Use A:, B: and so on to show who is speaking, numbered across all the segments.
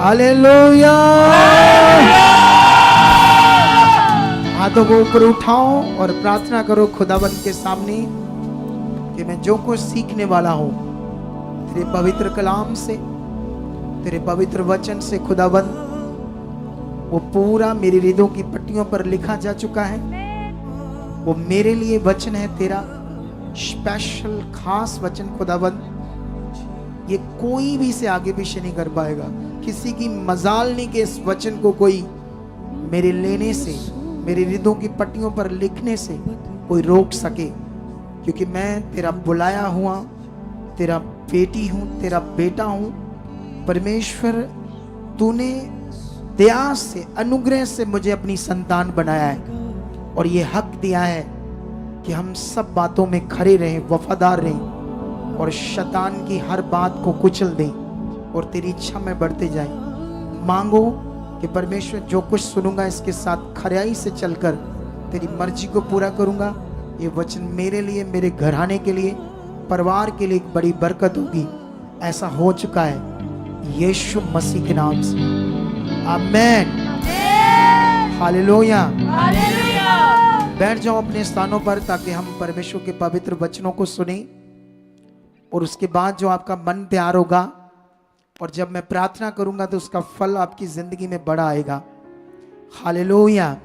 A: Hallelujah. हाथों को ऊपर उठाओ और प्रार्थना करो खुदावंद के सामने कि मैं जो कुछ सीखने वाला हूं तेरे पवित्र कलाम से, तेरे पवित्र वचन से खुदावंद, वो पूरा मेरी हृदयों की पट्टियों पर लिखा जा चुका है। वो मेरे लिए वचन है तेरा, स्पेशल खास वचन खुदावंद। ये कोई भी इसे आगे पीछे नहीं कर पाएगा। किसी की मजाल नहीं कि इस वचन को कोई मेरे लेने से, मेरे हृदयों की पट्टियों पर लिखने से कोई रोक सके, क्योंकि मैं तेरा बुलाया हुआ, तेरा बेटी हूं, तेरा बेटा हूं। परमेश्वर, तूने दया से, अनुग्रह से मुझे अपनी संतान बनाया है और ये हक दिया है कि हम सब बातों में खड़े रहें, वफादार रहें और शैतान की हर बात को कुचल दें और तेरी इच्छा में बढ़ते जाएं। मांगो कि परमेश्वर, जो कुछ सुनूंगा इसके साथ खराई से चलकर तेरी मर्जी को पूरा करूंगा। ये वचन मेरे लिए, मेरे घराने के लिए, परिवार के लिए एक बड़ी बरकत होगी। ऐसा हो चुका है यीशु मसीह के नाम से, आमीन। हालेलुया। बैठ जाओ अपने स्थानों पर ताकि हम परमेश्वर के पवित्र वचनों को सुने और उसके बाद जो आपका मन तैयार होगा और जब मैं प्रार्थना करूंगा तो उसका फल आपकी जिंदगी में बड़ा आएगा। हालेलुया।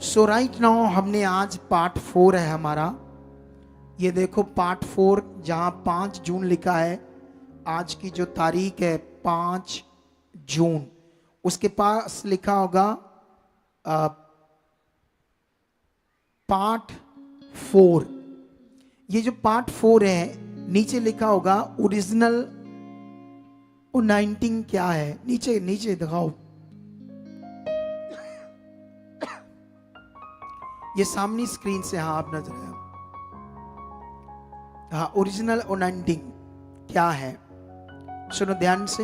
A: सो राइट नाउ हमने आज पार्ट 4 है हमारा। ये देखो पार्ट 4, जहां 5 जून लिखा है, आज की जो तारीख है 5 जून, उसके पास लिखा होगा पार्ट 4। ये जो पार्ट 4 है, नीचे लिखा होगा ओरिजिनल अनाइंटिंग क्या है। नीचे नीचे दिखाओ, ये सामने स्क्रीन से, हाँ आप नजर आया। हाँ, ओरिजिनल अनाइंटिंग क्या है, सुनो ध्यान से।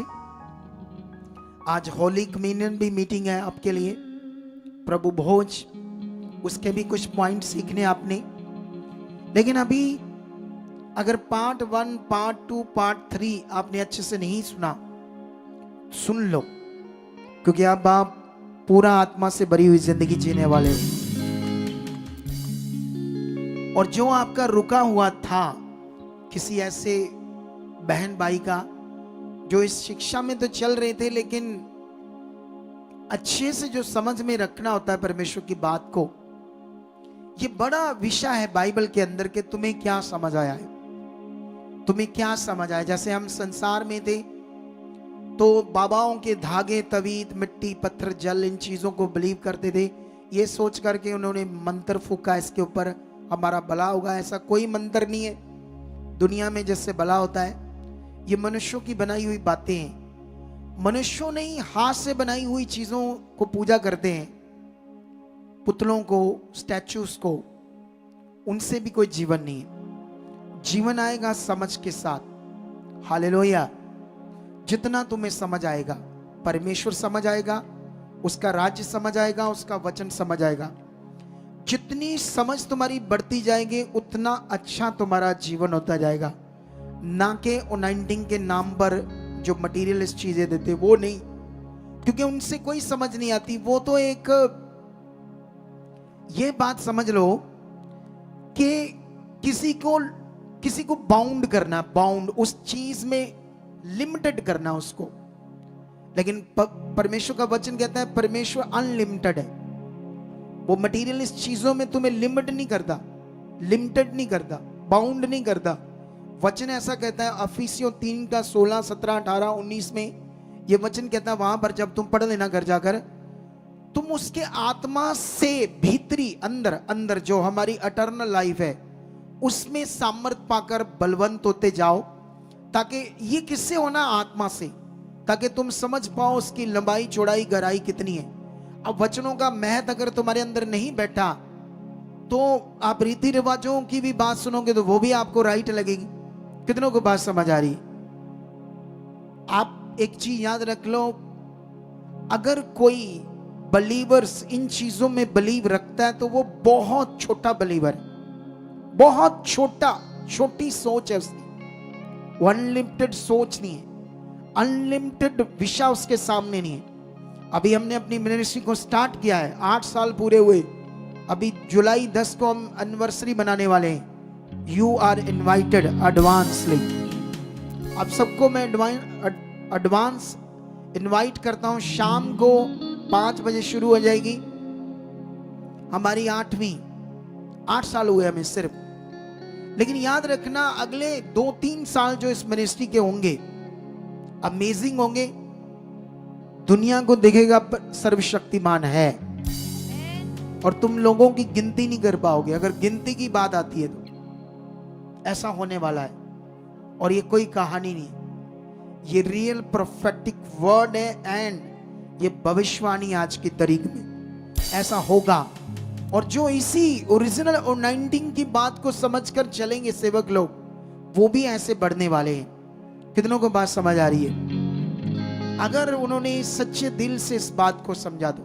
A: आज होली कम्युनियन भी मीटिंग है आपके लिए, प्रभु भोज, उसके भी कुछ पॉइंट सीखने आपने। लेकिन अभी अगर पार्ट 1, पार्ट 2, पार्ट 3 आपने अच्छे से नहीं सुना, सुन लो, क्योंकि अब आप पूरा आत्मा से भरी हुई जिंदगी जीने वाले हो। और जो आपका रुका हुआ था, किसी ऐसे बहन भाई का जो इस शिक्षा में तो चल रहे थे, लेकिन अच्छे से जो समझ में रखना होता है परमेश्वर की बात को, ये बड़ा विषय है बाइबल के अंदर के तुम्हें क्या समझ आया है, तुम्हें क्या समझ आया। जैसे हम संसार में थे तो बाबाओं के धागे, तवीत, मिट्टी, पत्थर, जल, इन चीजों को बिलीव करते थे। ये सोच करके उन्होंने मंत्र फूका इसके ऊपर, हमारा भला होगा। ऐसा कोई मंत्र नहीं है दुनिया में जिससे भला होता है। ये मनुष्यों की बनाई हुई बातें हैं। मनुष्यों ने ही हाथ से बनाई हुई चीजों को पूजा करते हैं, पुतलों को, स्टैचूज को। उनसे भी कोई जीवन नहीं है। जीवन आएगा समझ के साथ। हालेलुया। जितना तुम्हें समझ आएगा, परमेश्वर समझ आएगा, उसका राज्य समझ आएगा, उसका वचन समझ आएगा। जितनी समझ तुम्हारी बढ़ती जाएगी उतना अच्छा तुम्हारा जीवन होता जाएगा। ना के अनाइंटिंग के नाम पर जो मटीरियलिस्ट चीजें देते, वो नहीं, क्योंकि उनसे कोई समझ नहीं आती। वो तो एक, ये बात समझ लो कि किसी को बाउंड करना, बाउंड, उस चीज में लिमिटेड करना उसको। लेकिन परमेश्वर का वचन कहता है परमेश्वर अनलिमिटेड है। वो मटीरियलिस्ट चीजों में तुम्हें लिमिट नहीं करता, लिमिटेड नहीं करता, बाउंड नहीं करता। वचन ऐसा कहता है अफिसियों 3:16, 17, 18, 19 में ये वचन कहता है, वहां पर जब तुम पढ़ लेना घर जाकर, तुम उसके आत्मा से भीतरी अंदर जो हमारी अटर्नल लाइफ है उसमें सामर्थ पाकर बलवंत होते जाओ। ताकि ये किससे होना, आत्मा से, ताकि तुम समझ पाओ उसकी लंबाई, चौड़ाई, गहराई कितनी है। अब वचनों का महत्व अगर तुम्हारे अंदर नहीं बैठा तो आप रीति रिवाजों की भी बात सुनोगे तो वो भी आपको राइट लगेगी। कितनों को बात समझ आ रही? आप एक चीज याद रख लो, अगर कोई बलीवर्स इन चीजों में बिलीव रखता है तो वो बहुत छोटा बलीवर है, बहुत छोटी सोच है उसकी, अनलिमिटेड सोच नहीं है। अनलिमिटेड विषय उसके सामने नहीं है। अभी हमने अपनी मिनिस्ट्री को स्टार्ट किया है, 8 साल पूरे हुए, अभी जुलाई 10 को हम एनिवर्सरी मनाने वाले हैं। You are invited advancely. अब सबको मैं एडवांस इनवाइट करता हूं। शाम को 5 बजे शुरू हो जाएगी हमारी 8 साल हुए हमें सिर्फ। लेकिन याद रखना अगले 2-3 साल जो इस मिनिस्ट्री के होंगे अमेजिंग होंगे। दुनिया को दिखेगा सर्वशक्तिमान है और तुम लोगों की गिनती नहीं कर पाओगे। अगर गिनती की बात आती है तो ऐसा होने वाला है। और ये कोई कहानी नहीं, ये रियल प्रोफेटिक वर्ड है एंड ये भविष्यवाणी आज की तारीख में ऐसा होगा। और जो इसी ओरिजिनल और 19 की बात को समझकर चलेंगे सेवक लोग, वो भी ऐसे बढ़ने वाले हैं। कितनों को बात समझ आ रही है? अगर उन्होंने सच्चे दिल से इस बात को समझा दो।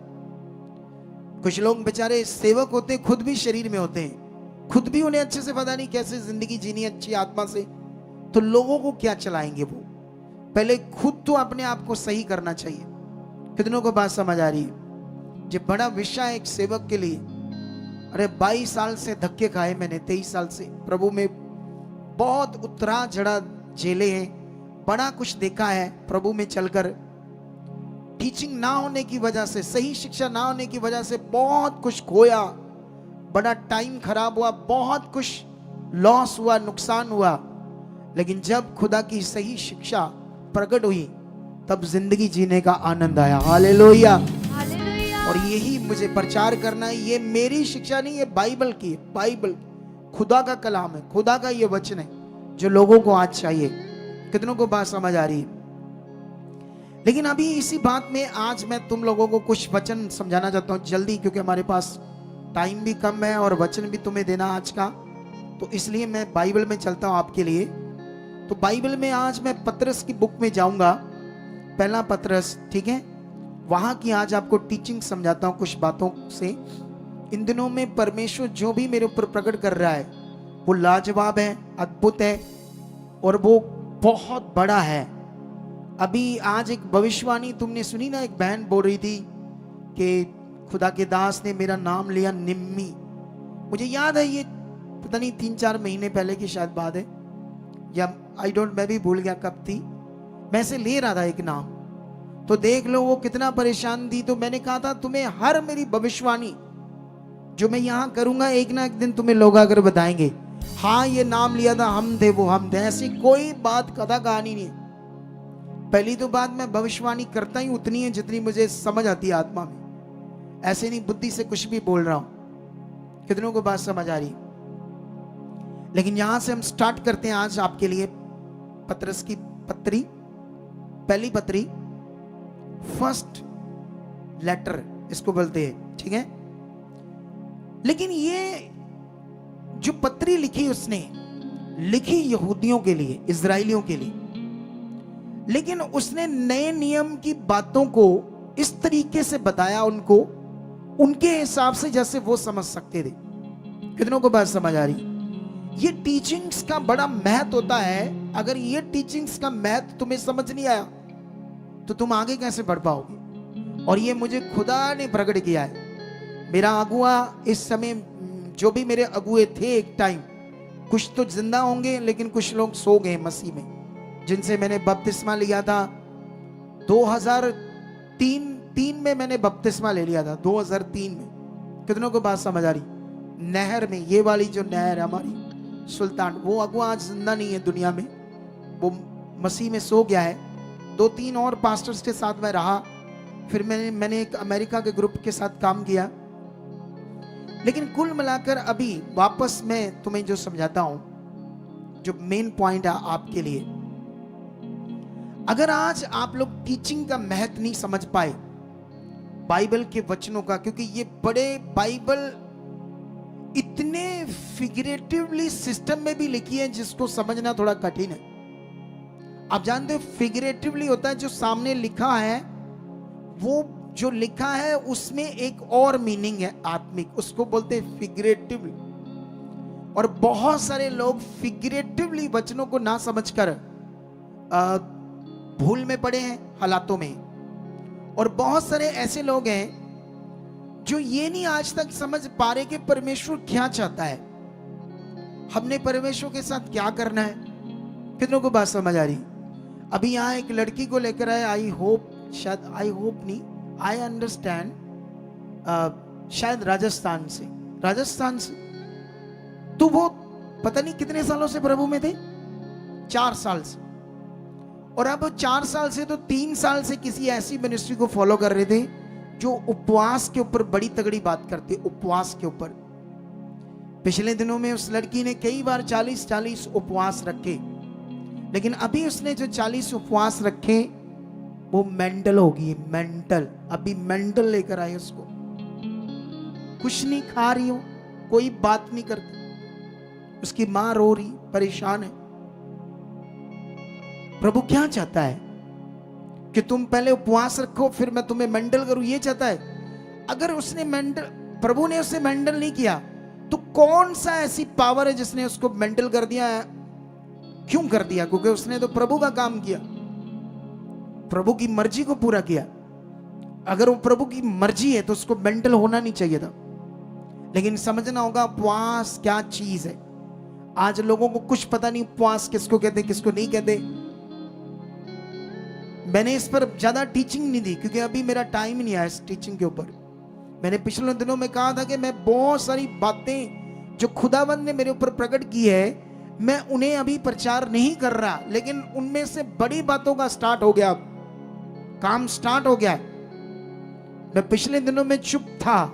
A: कुछ लोग बेचारे सेवक होते हैं, खुद भी शरीर में होते हैं, खुद भी उन्हें अच्छे से पता नहीं कैसे जिंदगी जीनी अच्छी आत्मा से, तो लोगों को क्या चलाएंगे वो? पहले खुद तो अपने आप को सही करना चाहिए। कितनों को बात समझ आ रही है? जो बड़ा विषय है एक सेवक के लिए। अरे 22 साल से धक्के खाए मैंने, 23 साल से प्रभु में बहुत उतरा चढ़ा झेले हैं, बड़ा कुछ देखा है प्रभु में चलकर। टीचिंग ना होने की वजह से, सही शिक्षा ना होने की वजह से बहुत कुछ खोया, बड़ा टाइम खराब हुआ, बहुत कुछ लॉस हुआ, नुकसान हुआ। लेकिन जब खुदा की सही शिक्षा प्रकट हुई तब जिंदगी जीने का आनंद आया। हालेलुया। और यही मुझे प्रचार करना है। ये मेरी शिक्षा नहीं, ये बाइबल की, बाइबल खुदा का कलाम है, खुदा का ये वचन है जो लोगों को आज चाहिए। कितनों को बात समझ आ रही है? लेकिन अभी इसी बात में आज मैं तुम लोगों को कुछ वचन समझाना चाहता हूं जल्दी, क्योंकि हमारे पास टाइम भी कम है और वचन भी तुम्हें देना आज का, तो इसलिए मैं बाइबल में चलता हूं आपके लिए। तो बाइबल में आज मैं पतरस की बुक में जाऊंगा, पहला पतरस, ठीक है? वहां की आज आपको टीचिंग समझाता हूं कुछ बातों से। इन दिनों में परमेश्वर जो भी मेरे ऊपर प्रकट कर रहा है वो लाजवाब है, अद्भुत है और वो बहुत बड़ा है। अभी आज एक भविष्यवाणी तुमने सुनी ना, एक बहन बोल रही थी कि खुदा के दास ने मेरा नाम लिया निम्मी। मुझे याद है ये पता नहीं 3-4 महीने पहले की शायद बात है, या आई डोंट, मैं भी भूल गया कब थी। मैं से ले रहा था एक नाम, तो देख लो वो कितना परेशान थी। तो मैंने कहा था तुम्हें हर मेरी भविष्यवाणी जो मैं यहां करूंगा एक ना एक दिन तुम्हें लोग अगर बताएंगे हाँ ये नाम लिया था, हम थे वो हम थे। ऐसी कोई बात कथा कहानी नहीं है। पहली तो बात, मैं भविष्यवाणी करता ही उतनी है जितनी मुझे समझ आती है आत्मा में, ऐसे नहीं बुद्धि से कुछ भी बोल रहा हूं। कितनों को बात समझ आ रही? लेकिन यहां से हम स्टार्ट करते हैं आज आपके लिए पतरस की पत्री, पहली पत्री, फर्स्ट लेटर इसको बोलते हैं, ठीक है? लेकिन ये जो पत्री लिखी उसने लिखी यहूदियों के लिए, इजराइलियों के लिए, लेकिन उसने नए नियम की बातों को इस तरीके से बताया उनको, उनके हिसाब से जैसे वो समझ सकते थे। कितनों को बात समझ आ रही? ये टीचिंग्स का बड़ा महत्व होता है। अगर ये टीचिंग्स का महत्व तुम्हें समझ नहीं आया तो तुम आगे कैसे बढ़ पाओगे? और ये मुझे खुदा ने प्रकट किया है। मेरा अगुआ इस समय, जो भी मेरे अगुए थे एक टाइम, कुछ तो जिंदा होंगे लेकिन कुछ लोग सो गए मसीह में, जिनसे मैंने बपतिस्मा लिया था 2003 में मैंने बपतिस्मा ले लिया था 2003 में। कितनों को बात समझ आ रही? नहर में, ये वाली जो नहर है हमारी सुल्तान, वो अगुआ आज जिंदा नहीं है दुनिया में, वो मसीह में सो गया है। 2-3 और पास्टर्स के साथ मैं रहा, फिर मैंने एक अमेरिका के ग्रुप के साथ काम किया। लेकिन कुल मिलाकर अभी वापस मैं तुम्हें जो समझाता हूं, जो मेन पॉइंट है आपके लिए, अगर आज आप लोग टीचिंग का महत्व नहीं समझ पाए बाइबल के वचनों का, क्योंकि ये बड़े बाइबल इतने फिगरेटिवली सिस्टम में भी लिखी है जिसको समझना थोड़ा कठिन है। आप जानते हो फिगरेटिवली होता है जो सामने लिखा है, वो जो लिखा है उसमें एक और मीनिंग है आत्मिक, उसको बोलते हैं फिगरेटिवली। और बहुत सारे लोग फिगरेटिवली वचनों को ना समझकर भूल में पड़े हैं, हालातों में। और बहुत सारे ऐसे लोग हैं जो ये नहीं आज तक समझ पा रहे कि परमेश्वर क्या चाहता है, हमने परमेश्वर के साथ क्या करना है। कितनों को बात समझ आ रही? अभी यहाँ एक लड़की को लेकर आए, आई होप नहीं, आई अंडरस्टैंड, शायद राजस्थान से। तो वो पता नहीं कितने सालों से प्रभु में थे, 4 साल से। और अब 4 साल से तो 3 साल से किसी ऐसी मिनिस्ट्री को फॉलो कर रहे थे जो उपवास के ऊपर बड़ी तगड़ी बात करते, उपवास के ऊपर। पिछले दिनों में उस लड़की ने कई बार 40 उपवास रखे, लेकिन अभी उसने जो 40 उपवास रखे वो मेंटल होगी, मेंटल। अभी मेंटल लेकर आए उसको, कुछ नहीं खा रही हो, कोई बात नहीं करती, उसकी मां रो रही, परेशान है। प्रभु क्या चाहता है कि तुम पहले उपवास रखो फिर मैं तुम्हें मेंटल करूं, ये चाहता है। अगर उसने मेंटल, प्रभु ने उसे मेंटल नहीं किया तो कौन सा ऐसी पावर है जिसने उसको मेंटल कर दिया है? क्यों कर दिया? क्योंकि उसने तो प्रभु का काम किया, प्रभु की मर्जी को पूरा किया। अगर वो प्रभु की मर्जी है तो उसको मेंटल होना नहीं चाहिए था। लेकिन समझना होगा उपवास क्या चीज है। आज लोगों को कुछ पता नहीं उपवास किसको कहते किसको नहीं कहते। मैंने इस पर ज्यादा टीचिंग नहीं दी क्योंकि अभी मेरा टाइम नहीं आया इस टीचिंग के ऊपर। मैंने पिछले दिनों में कहा था कि मैं बहुत सारी बातें जो खुदावंद ने मेरे ऊपर प्रकट की है मैं उन्हें अभी प्रचार नहीं कर रहा, लेकिन उनमें से बड़ी बातों का स्टार्ट हो गया, काम स्टार्ट हो गया। मैं पिछले दिनों में चुप था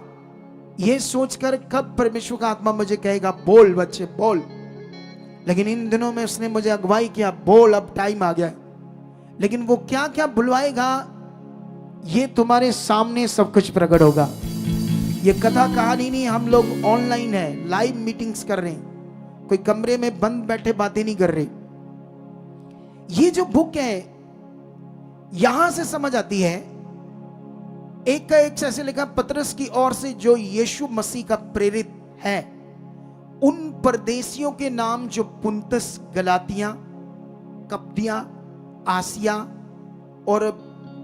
A: ये सोचकर कब परमेश्वर का आत्मा मुझे कहेगा बोल बच्चे बोल, लेकिन इन दिनों में उसने मुझे अगुवाई किया, बोल अब टाइम आ गया। लेकिन वो क्या क्या बुलवाएगा ये तुम्हारे सामने सब कुछ प्रकट होगा। ये कथा कहानी नहीं, हम लोग ऑनलाइन है, लाइव मीटिंग्स कर रहे हैं, कोई कमरे में बंद बैठे बातें नहीं कर रहे। ये जो बुक है यहां से समझ आती है, एक का एक ऐसे लिखा पतरस की ओर से जो यीशु मसीह का प्रेरित है, उन परदेशियों के नाम जो पुंतस, गलातिया, कप्तिया, आसिया और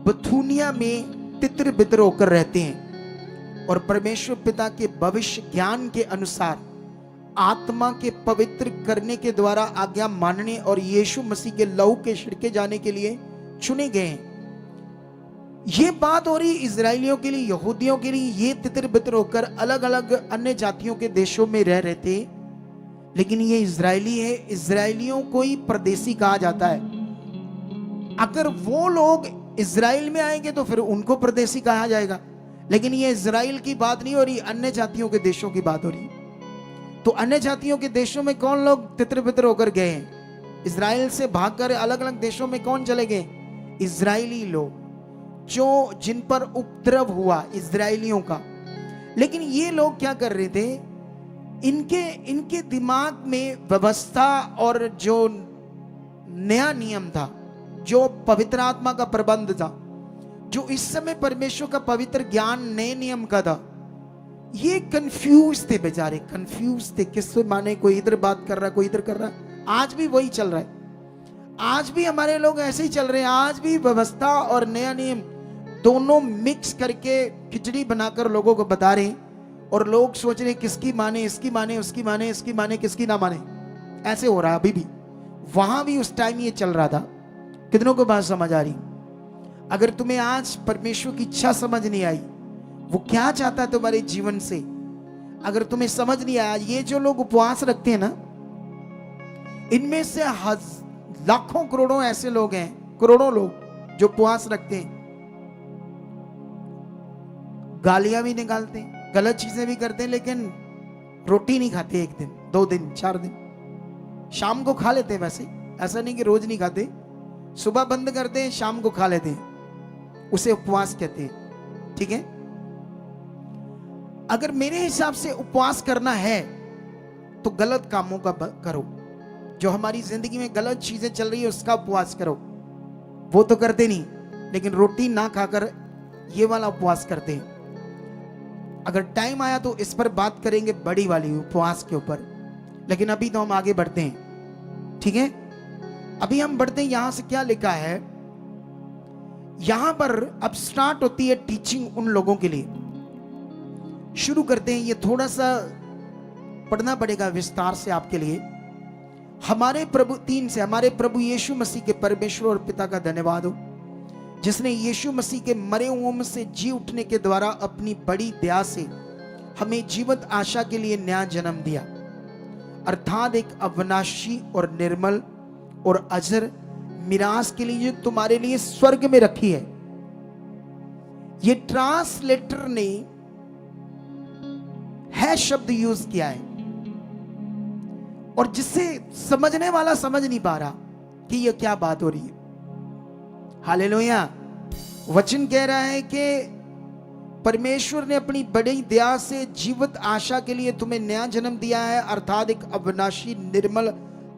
A: बथूनिया में तितर बितर होकर रहते हैं और परमेश्वर पिता के भविष्य ज्ञान के अनुसार आत्मा के पवित्र करने के द्वारा आज्ञा मानने और यीशु मसीह के लहू के छिड़के जाने के लिए चुने गए हैं। ये बात हो रही इजराइलियों के लिए, यहूदियों के लिए। ये तितर बितर होकर अलग अलग अन्य जातियों के देशों में रह रहे थे, लेकिन ये इजरायली है। इजरायलियों को ही परदेसी कहा जाता है। अगर वो लोग इजराइल में आएंगे तो फिर उनको परदेसी कहा जाएगा, लेकिन ये इजराइल की बात नहीं हो रही, अन्य जातियों के देशों की बात हो रही। तो अन्य जातियों के देशों में कौन लोग तितर बितर होकर गए हैं? इजराइल से भागकर अलग अलग देशों में कौन चले गए? इजरायली लोग, जो जिन पर उपद्रव हुआ इजरायलियों का। लेकिन ये लोग क्या कर रहे थे, इनके दिमाग में व्यवस्था और जो नया नियम था, जो पवित्र आत्मा का प्रबंध था, जो इस समय परमेश्वर का पवित्र ज्ञान नए नियम का था, ये कंफ्यूज थे बेचारे, कंफ्यूज थे। किससे माने, कोई इधर बात कर रहा कोई इधर कर रहा। आज भी वही चल रहा है, आज भी हमारे लोग ऐसे ही चल रहे हैं। आज भी व्यवस्था और नया नियम दोनों मिक्स करके खिचड़ी बनाकर लोगों को बता रहे हैं और लोग सोच रहे हैं किसकी माने, इसकी माने, उसकी माने, इसकी माने, किसकी ना माने। ऐसे हो रहा है अभी भी, वहां भी उस टाइम ये चल रहा था। कितनों को बात समझ आ रही? अगर तुम्हें आज परमेश्वर की इच्छा समझ नहीं आई, वो क्या चाहता है तुम्हारे जीवन से, अगर तुम्हें समझ नहीं आया, ये जो लोग उपवास रखते हैं ना, इनमें से लाखों करोड़ों ऐसे लोग हैं, करोड़ों लोग जो उपवास रखते हैं, गालियां भी निकालते हैं, गलत चीजें भी करते हैं, लेकिन रोटी नहीं खाते 1 दिन 2 दिन 4 दिन। शाम को खा लेते हैं, वैसे ऐसा नहीं कि रोज नहीं खाते, सुबह बंद करते हैं, शाम को खा लेते हैं, उसे उपवास कहते हैं। ठीक है, अगर मेरे हिसाब से उपवास करना है तो गलत कामों का करो, जो हमारी जिंदगी में गलत चीजें चल रही है उसका उपवास करो। वो तो करते नहीं, लेकिन रोटी ना खाकर ये वाला उपवास करते हैं। अगर टाइम आया तो इस पर बात करेंगे, बड़ी वाली उपवास के ऊपर, लेकिन अभी तो हम आगे बढ़ते हैं। ठीक है, अभी हम बढ़ते हैं। यहां से क्या लिखा है, यहां पर अब स्टार्ट होती है टीचिंग उन लोगों के लिए। शुरू करते हैं, ये थोड़ा सा पढ़ना पड़ेगा विस्तार से आपके लिए। हमारे प्रभु 3 से, हमारे प्रभु यीशु मसीह के परमेश्वर और पिता का धन्यवाद हो, जिसने यीशु मसीह के मरे हुओं में से जी उठने के द्वारा अपनी बड़ी दया से हमें जीवंत आशा के लिए नया जन्म दिया, अर्थात एक अविनाशी और निर्मल और अजर मिरास के लिए जो तुम्हारे लिए स्वर्ग में रखी है। ये ट्रांसलेटर ने है शब्द यूज किया है, और जिससे समझने वाला समझ नहीं पा रहा कि ये क्या बात हो रही है। हालेलुया। वचन कह रहा है कि परमेश्वर ने अपनी बड़ी दया से जीवित आशा के लिए तुम्हें नया जन्म दिया है, अर्थात एक अविनाशी निर्मल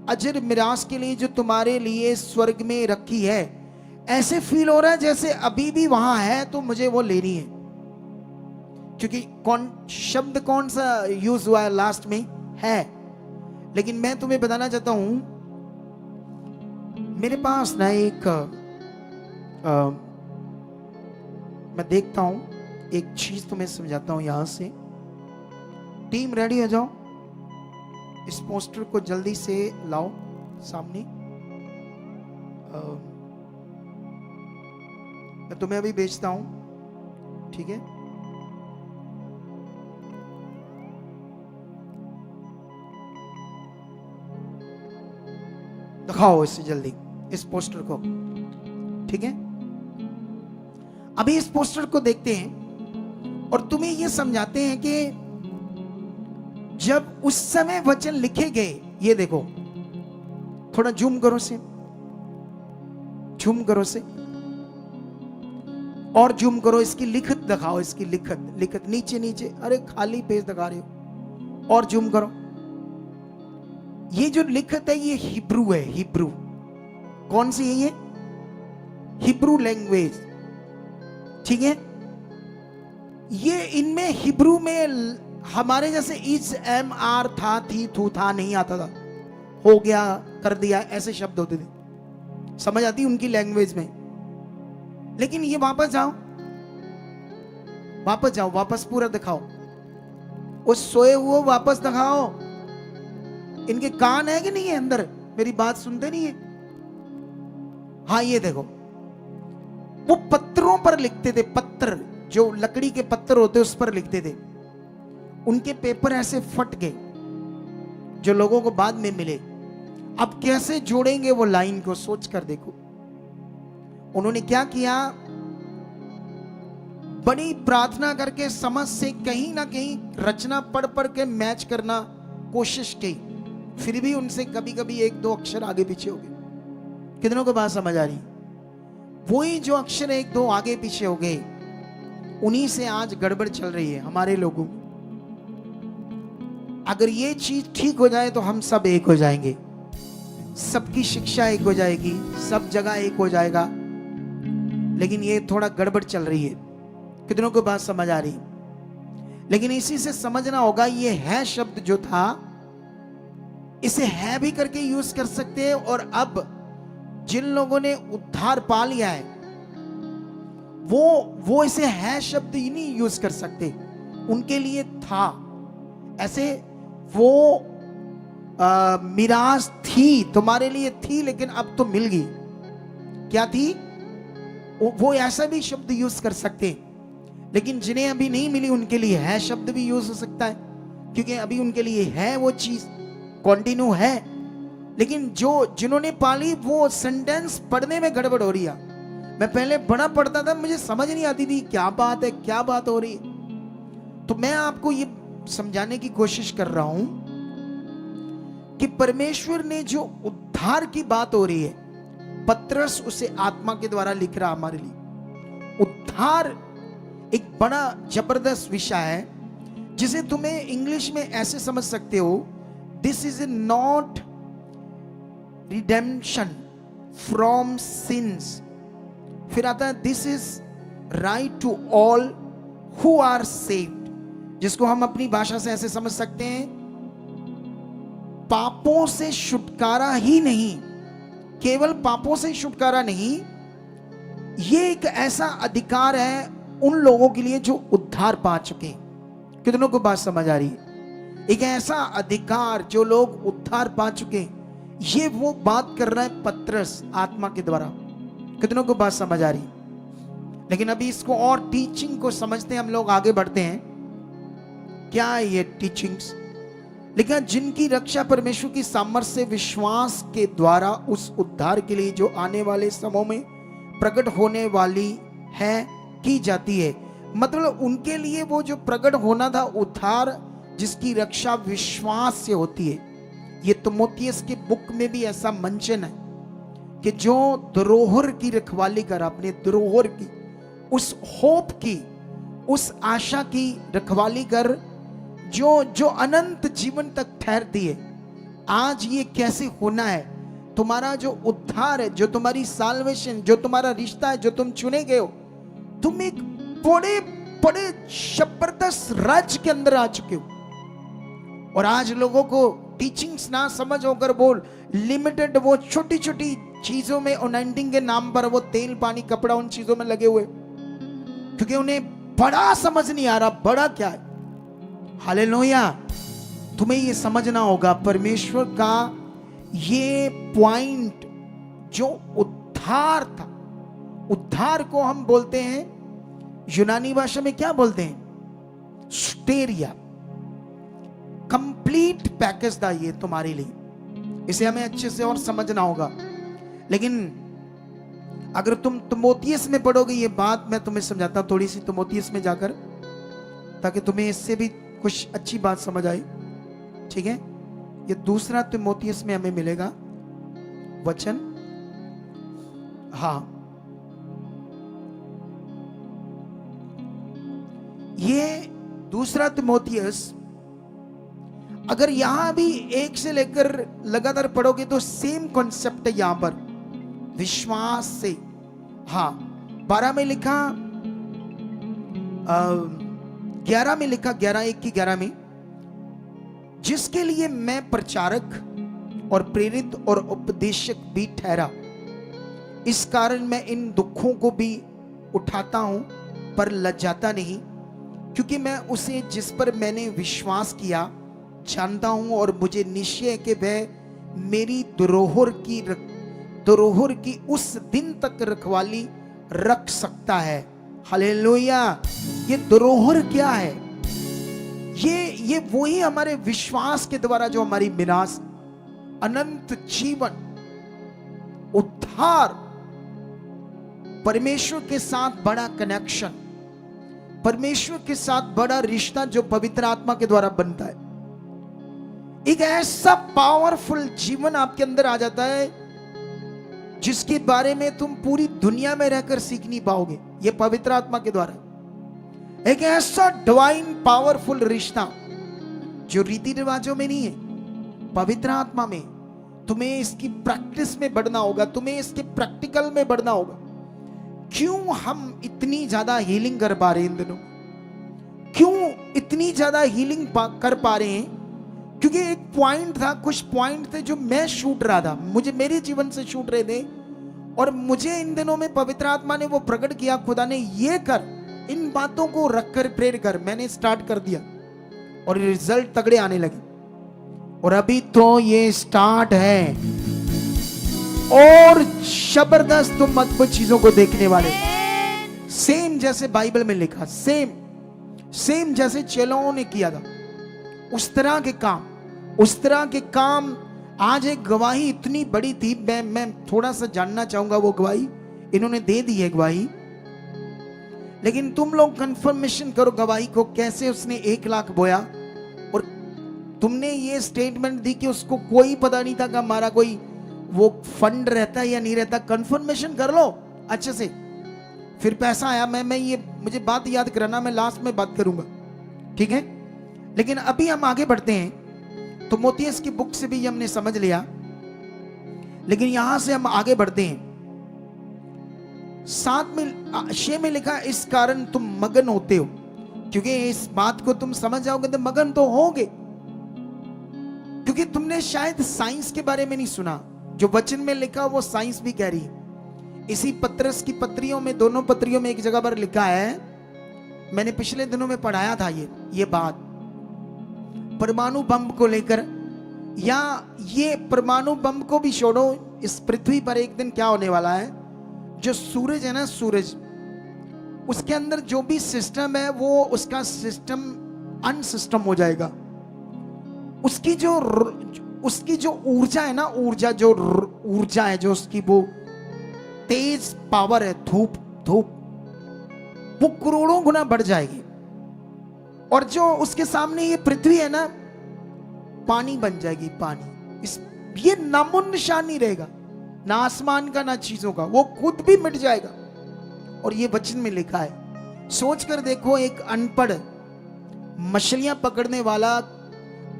A: अजर मिरास के लिए जो तुम्हारे लिए स्वर्ग में रखी है। ऐसे फील हो रहा है जैसे अभी भी वहां है, तो मुझे वो लेनी है। क्योंकि शब्द कौन सा यूज हुआ है लास्ट में? है। लेकिन मैं तुम्हें बताना चाहता हूं, मेरे पास ना एक मैं देखता हूं, एक चीज तुम्हें समझाता हूं यहां से। टीम रेडी हो जाओ, इस पोस्टर को जल्दी से लाओ सामने। मैं तुम्हें अभी भेजता हूं, ठीक है? दिखाओ इसे जल्दी, इस पोस्टर को, ठीक है? अभी इस पोस्टर को देखते हैं और तुम्हें यह समझाते हैं कि जब उस समय वचन लिखे गए, ये देखो, थोड़ा जूम करो से, जूम करो से, और जूम करो, इसकी लिखत दिखाओ, इसकी लिखत, लिखत नीचे नीचे, अरे खाली पेज दिखा रहे हो, और जूम करो। ये जो लिखत है ये हिब्रू है, हिब्रू। कौन सी है ये? हिब्रू लैंग्वेज, ठीक है? ये इनमें हिब्रू में हमारे जैसे इज एम आर था, थी, थू, था नहीं आता था, हो गया, कर दिया, ऐसे शब्द होते थे, समझ आती उनकी लैंग्वेज में। लेकिन ये वापस जाओ, वापस जाओ, वापस पूरा दिखाओ, उस सोए हुए वापस दिखाओ। इनके कान है कि नहीं है अंदर? मेरी बात सुनते नहीं है? हाँ, ये देखो, वो पत्थरों पर लिखते थे, पत्थर जो लकड़ी के पत्थर होते उस पर लिखते थे। उनके पेपर ऐसे फट गए जो लोगों को बाद में मिले। अब कैसे जोड़ेंगे वो लाइन को, सोच कर देखो। उन्होंने क्या किया? बड़ी प्रार्थना करके समझ से कहीं ना कहीं रचना पढ़ पढ़ के मैच करना कोशिश की, फिर भी उनसे कभी कभी 1-2 अक्षर आगे पीछे हो गए। कितनों को बात समझ आ रही? वही जो अक्षर 1-2 आगे पीछे हो गए, उन्हीं से आज गड़बड़ चल रही है हमारे लोगों में। अगर ये चीज ठीक हो जाए तो हम सब एक हो जाएंगे, सबकी शिक्षा एक हो जाएगी, सब जगह एक हो जाएगा। लेकिन ये थोड़ा गड़बड़ चल रही है। कितनों को बात समझ आ रही? लेकिन इसी से समझना होगा, ये है शब्द जो था, इसे है भी करके यूज कर सकते हैं। और अब जिन लोगों ने उद्धार पा लिया है वो इसे है शब्द ही नहीं यूज कर सकते, उनके लिए था। ऐसे वो मिरास थी, तुम्हारे लिए थी, लेकिन अब तो मिल गई। क्या थी? वो ऐसा भी शब्द यूज कर सकते, लेकिन जिन्हें अभी नहीं मिली उनके लिए है शब्द भी यूज हो सकता है, क्योंकि अभी उनके लिए है वो चीज, कंटिन्यू है। लेकिन जिन्होंने पाली, वो सेंटेंस पढ़ने में गड़बड़ हो रही है। मैं पहले बड़ा पढ़ता था, मुझे समझ नहीं आती थी क्या बात है, क्या बात हो रही है। तो मैं आपको ये समझाने की कोशिश कर रहा हूं कि परमेश्वर ने जो उद्धार की बात हो रही है, पतरस उसे आत्मा के द्वारा लिख रहा हमारे लिए। उद्धार एक बड़ा जबरदस्त विषय है, जिसे तुम्हें इंग्लिश में ऐसे समझ सकते हो, this is not redemption from sins. फिर आता है this is right to all who are saved, जिसको हम अपनी भाषा से ऐसे समझ सकते हैं, पापों से छुटकारा ही नहीं, केवल पापों से छुटकारा नहीं, ये एक ऐसा अधिकार है उन लोगों के लिए जो उद्धार पा चुके हैं। कितनों को बात समझ आ रही है? एक ऐसा अधिकार जो लोग उद्धार पा चुके हैं, ये वो बात कर रहा है पतरस आत्मा के द्वारा। कितनों को बात समझ आ रही है? लेकिन अभी इसको और टीचिंग को समझते हैं, हम लोग आगे बढ़ते हैं। क्या है ये टीचिंग्स? लेकिन जिनकी रक्षा परमेश्वर की सामर्थ्य से विश्वास के द्वारा उस उद्धार के लिए जो आने वाले समय में प्रकट होने वाली है की जाती है। मतलब उनके लिए वो जो प्रकट होना था उद्धार, जिसकी रक्षा विश्वास से होती है। ये तिमोथियस के बुक में भी ऐसा मेंशन है कि जो धरोहर की रखवाली कर, अपने धरोहर की, उस होप की, उस आशा की रखवाली कर जो अनंत जीवन तक ठहरती है। आज ये कैसे होना है? तुम्हारा जो उद्धार है, जो तुम्हारी साल्वेशन, जो तुम्हारा रिश्ता है, जो तुम चुने गए हो, तुम एक बड़े बड़े जबरदस्त राज्य के अंदर आ चुके हो। और आज लोगों को टीचिंग्स ना समझ होकर बोल लिमिटेड वो छोटी छोटी चीजों में अनॉइंटिंग के नाम पर वो तेल पानी कपड़ा उन चीजों में लगे हुए, क्योंकि उन्हें बड़ा समझ नहीं आ रहा बड़ा क्या है। हालेलुया। तुम्हें ये समझना होगा परमेश्वर का ये पॉइंट जो उद्धार था। उद्धार को हम बोलते हैं यूनानी भाषा में क्या बोलते हैं? स्टेरिया। कंप्लीट पैकेज था ये तुम्हारे लिए। इसे हमें अच्छे से और समझना होगा। लेकिन अगर तुम तिमोथियस में पढ़ोगे ये बात, मैं तुम्हें समझाता हूं थोड़ी सी तिमोथियस में जाकर, ताकि तुम्हें इससे भी कुछ अच्छी बात समझ आई। ठीक है, ये दूसरा तिमोथियस में हमें मिलेगा वचन। हाँ, ये दूसरा तिमोथियस अगर यहां भी 1 से लेकर लगातार पढ़ोगे तो सेम कॉन्सेप्ट है यहां पर, विश्वास से। हाँ, 12 में लिखा, 11 में लिखा, 11:1 की 11 में, जिसके लिए मैं प्रचारक और प्रेरित और उपदेशक भी ठहरा, इस कारण मैं इन दुखों को भी उठाता हूं पर लज्जाता नहीं, क्योंकि मैं उसे जिस पर मैंने विश्वास किया जानता हूं और मुझे निश्चय है कि वह मेरी धरोहर की उस दिन तक रखवाली रख सकता है। हालेलुया। ये धरोहर क्या है? ये वही हमारे विश्वास के द्वारा जो हमारी विनाश, अनंत जीवन, उद्धार, परमेश्वर के साथ बड़ा कनेक्शन, परमेश्वर के साथ बड़ा रिश्ता जो पवित्र आत्मा के द्वारा बनता है। एक ऐसा पावरफुल जीवन आपके अंदर आ जाता है जिसके बारे में तुम पूरी दुनिया में रहकर सीख नहीं पाओगे, ये पवित्र आत्मा के द्वारा। एक ऐसा डिवाइन पावरफुल रिश्ता जो रीति रिवाजों में नहीं है, पवित्र आत्मा में। तुम्हें इसकी प्रैक्टिस में बढ़ना होगा, तुम्हें इसके प्रैक्टिकल में बढ़ना होगा। क्यों हम इतनी ज्यादा हीलिंग कर पा रहे हैं इन दिनों? क्यों इतनी ज्यादा हीलिंग कर पा रहे हैं? क्योंकि एक पॉइंट था, कुछ पॉइंट थे जो मैं छूट रहा था, मुझे मेरे जीवन से छूट रहे थे, और मुझे इन दिनों में पवित्र आत्मा ने वो प्रकट किया, खुदा ने ये कर, इन बातों को रखकर प्रेयर कर। मैंने स्टार्ट कर दिया और रिजल्ट तगड़े आने लगे। और अभी तो ये स्टार्ट है और जबरदस्त तुम अद्भुत चीजों को देखने वाले। सेम जैसे बाइबल में लिखा, सेम जैसे चेलों ने किया था, उस तरह के काम। आज एक गवाही इतनी बड़ी थी, मैं थोड़ा सा जानना चाहूंगा वो गवाही। इन्होंने दे दी है गवाही, लेकिन तुम लोग कंफर्मेशन करो गवाही को, कैसे उसने 1 लाख बोया और तुमने ये स्टेटमेंट दी कि उसको कोई पता नहीं था कि हमारा कोई वो फंड रहता है या नहीं रहता। कंफर्मेशन कर लो अच्छे से, फिर पैसा आया। मैं ये मुझे बात याद कराना, मैं लास्ट में बात करूंगा, ठीक है? लेकिन अभी हम आगे बढ़ते हैं। तो तिमोथियस की बुक से भी हमने समझ लिया, लेकिन यहां से हम आगे बढ़ते हैं। 6 में लिखा, इस कारण तुम मगन होते हो, क्योंकि इस बात को तुम समझ जाओगे तो मगन तो होगे, क्योंकि तुमने शायद साइंस के बारे में नहीं सुना। जो वचन में लिखा वो साइंस भी कह रही है। इसी पत्रस की पत्रियों में, दोनों पत्रियों में एक जगह पर लिखा है, मैंने पिछले दिनों में पढ़ाया था ये बात, परमाणु बम को लेकर, या ये परमाणु बम को भी छोड़ो, इस पृथ्वी पर एक दिन क्या होने वाला है, जो सूरज है ना, सूरज, उसके अंदर जो भी सिस्टम है वो उसका सिस्टम अनसिस्टम हो जाएगा। उसकी जो ऊर्जा है ना, ऊर्जा है जो उसकी वो तेज पावर है, धूप वो करोड़ों गुना बढ़ जाएगी। और जो उसके सामने ये पृथ्वी है ना, पानी बन जाएगी, पानी। ये नामो निशान नहीं रहेगा, ना आसमान का ना चीजों का, वो खुद भी मिट जाएगा। और ये वचन में लिखा है। सोच कर देखो, एक अनपढ़ मछलियां पकड़ने वाला,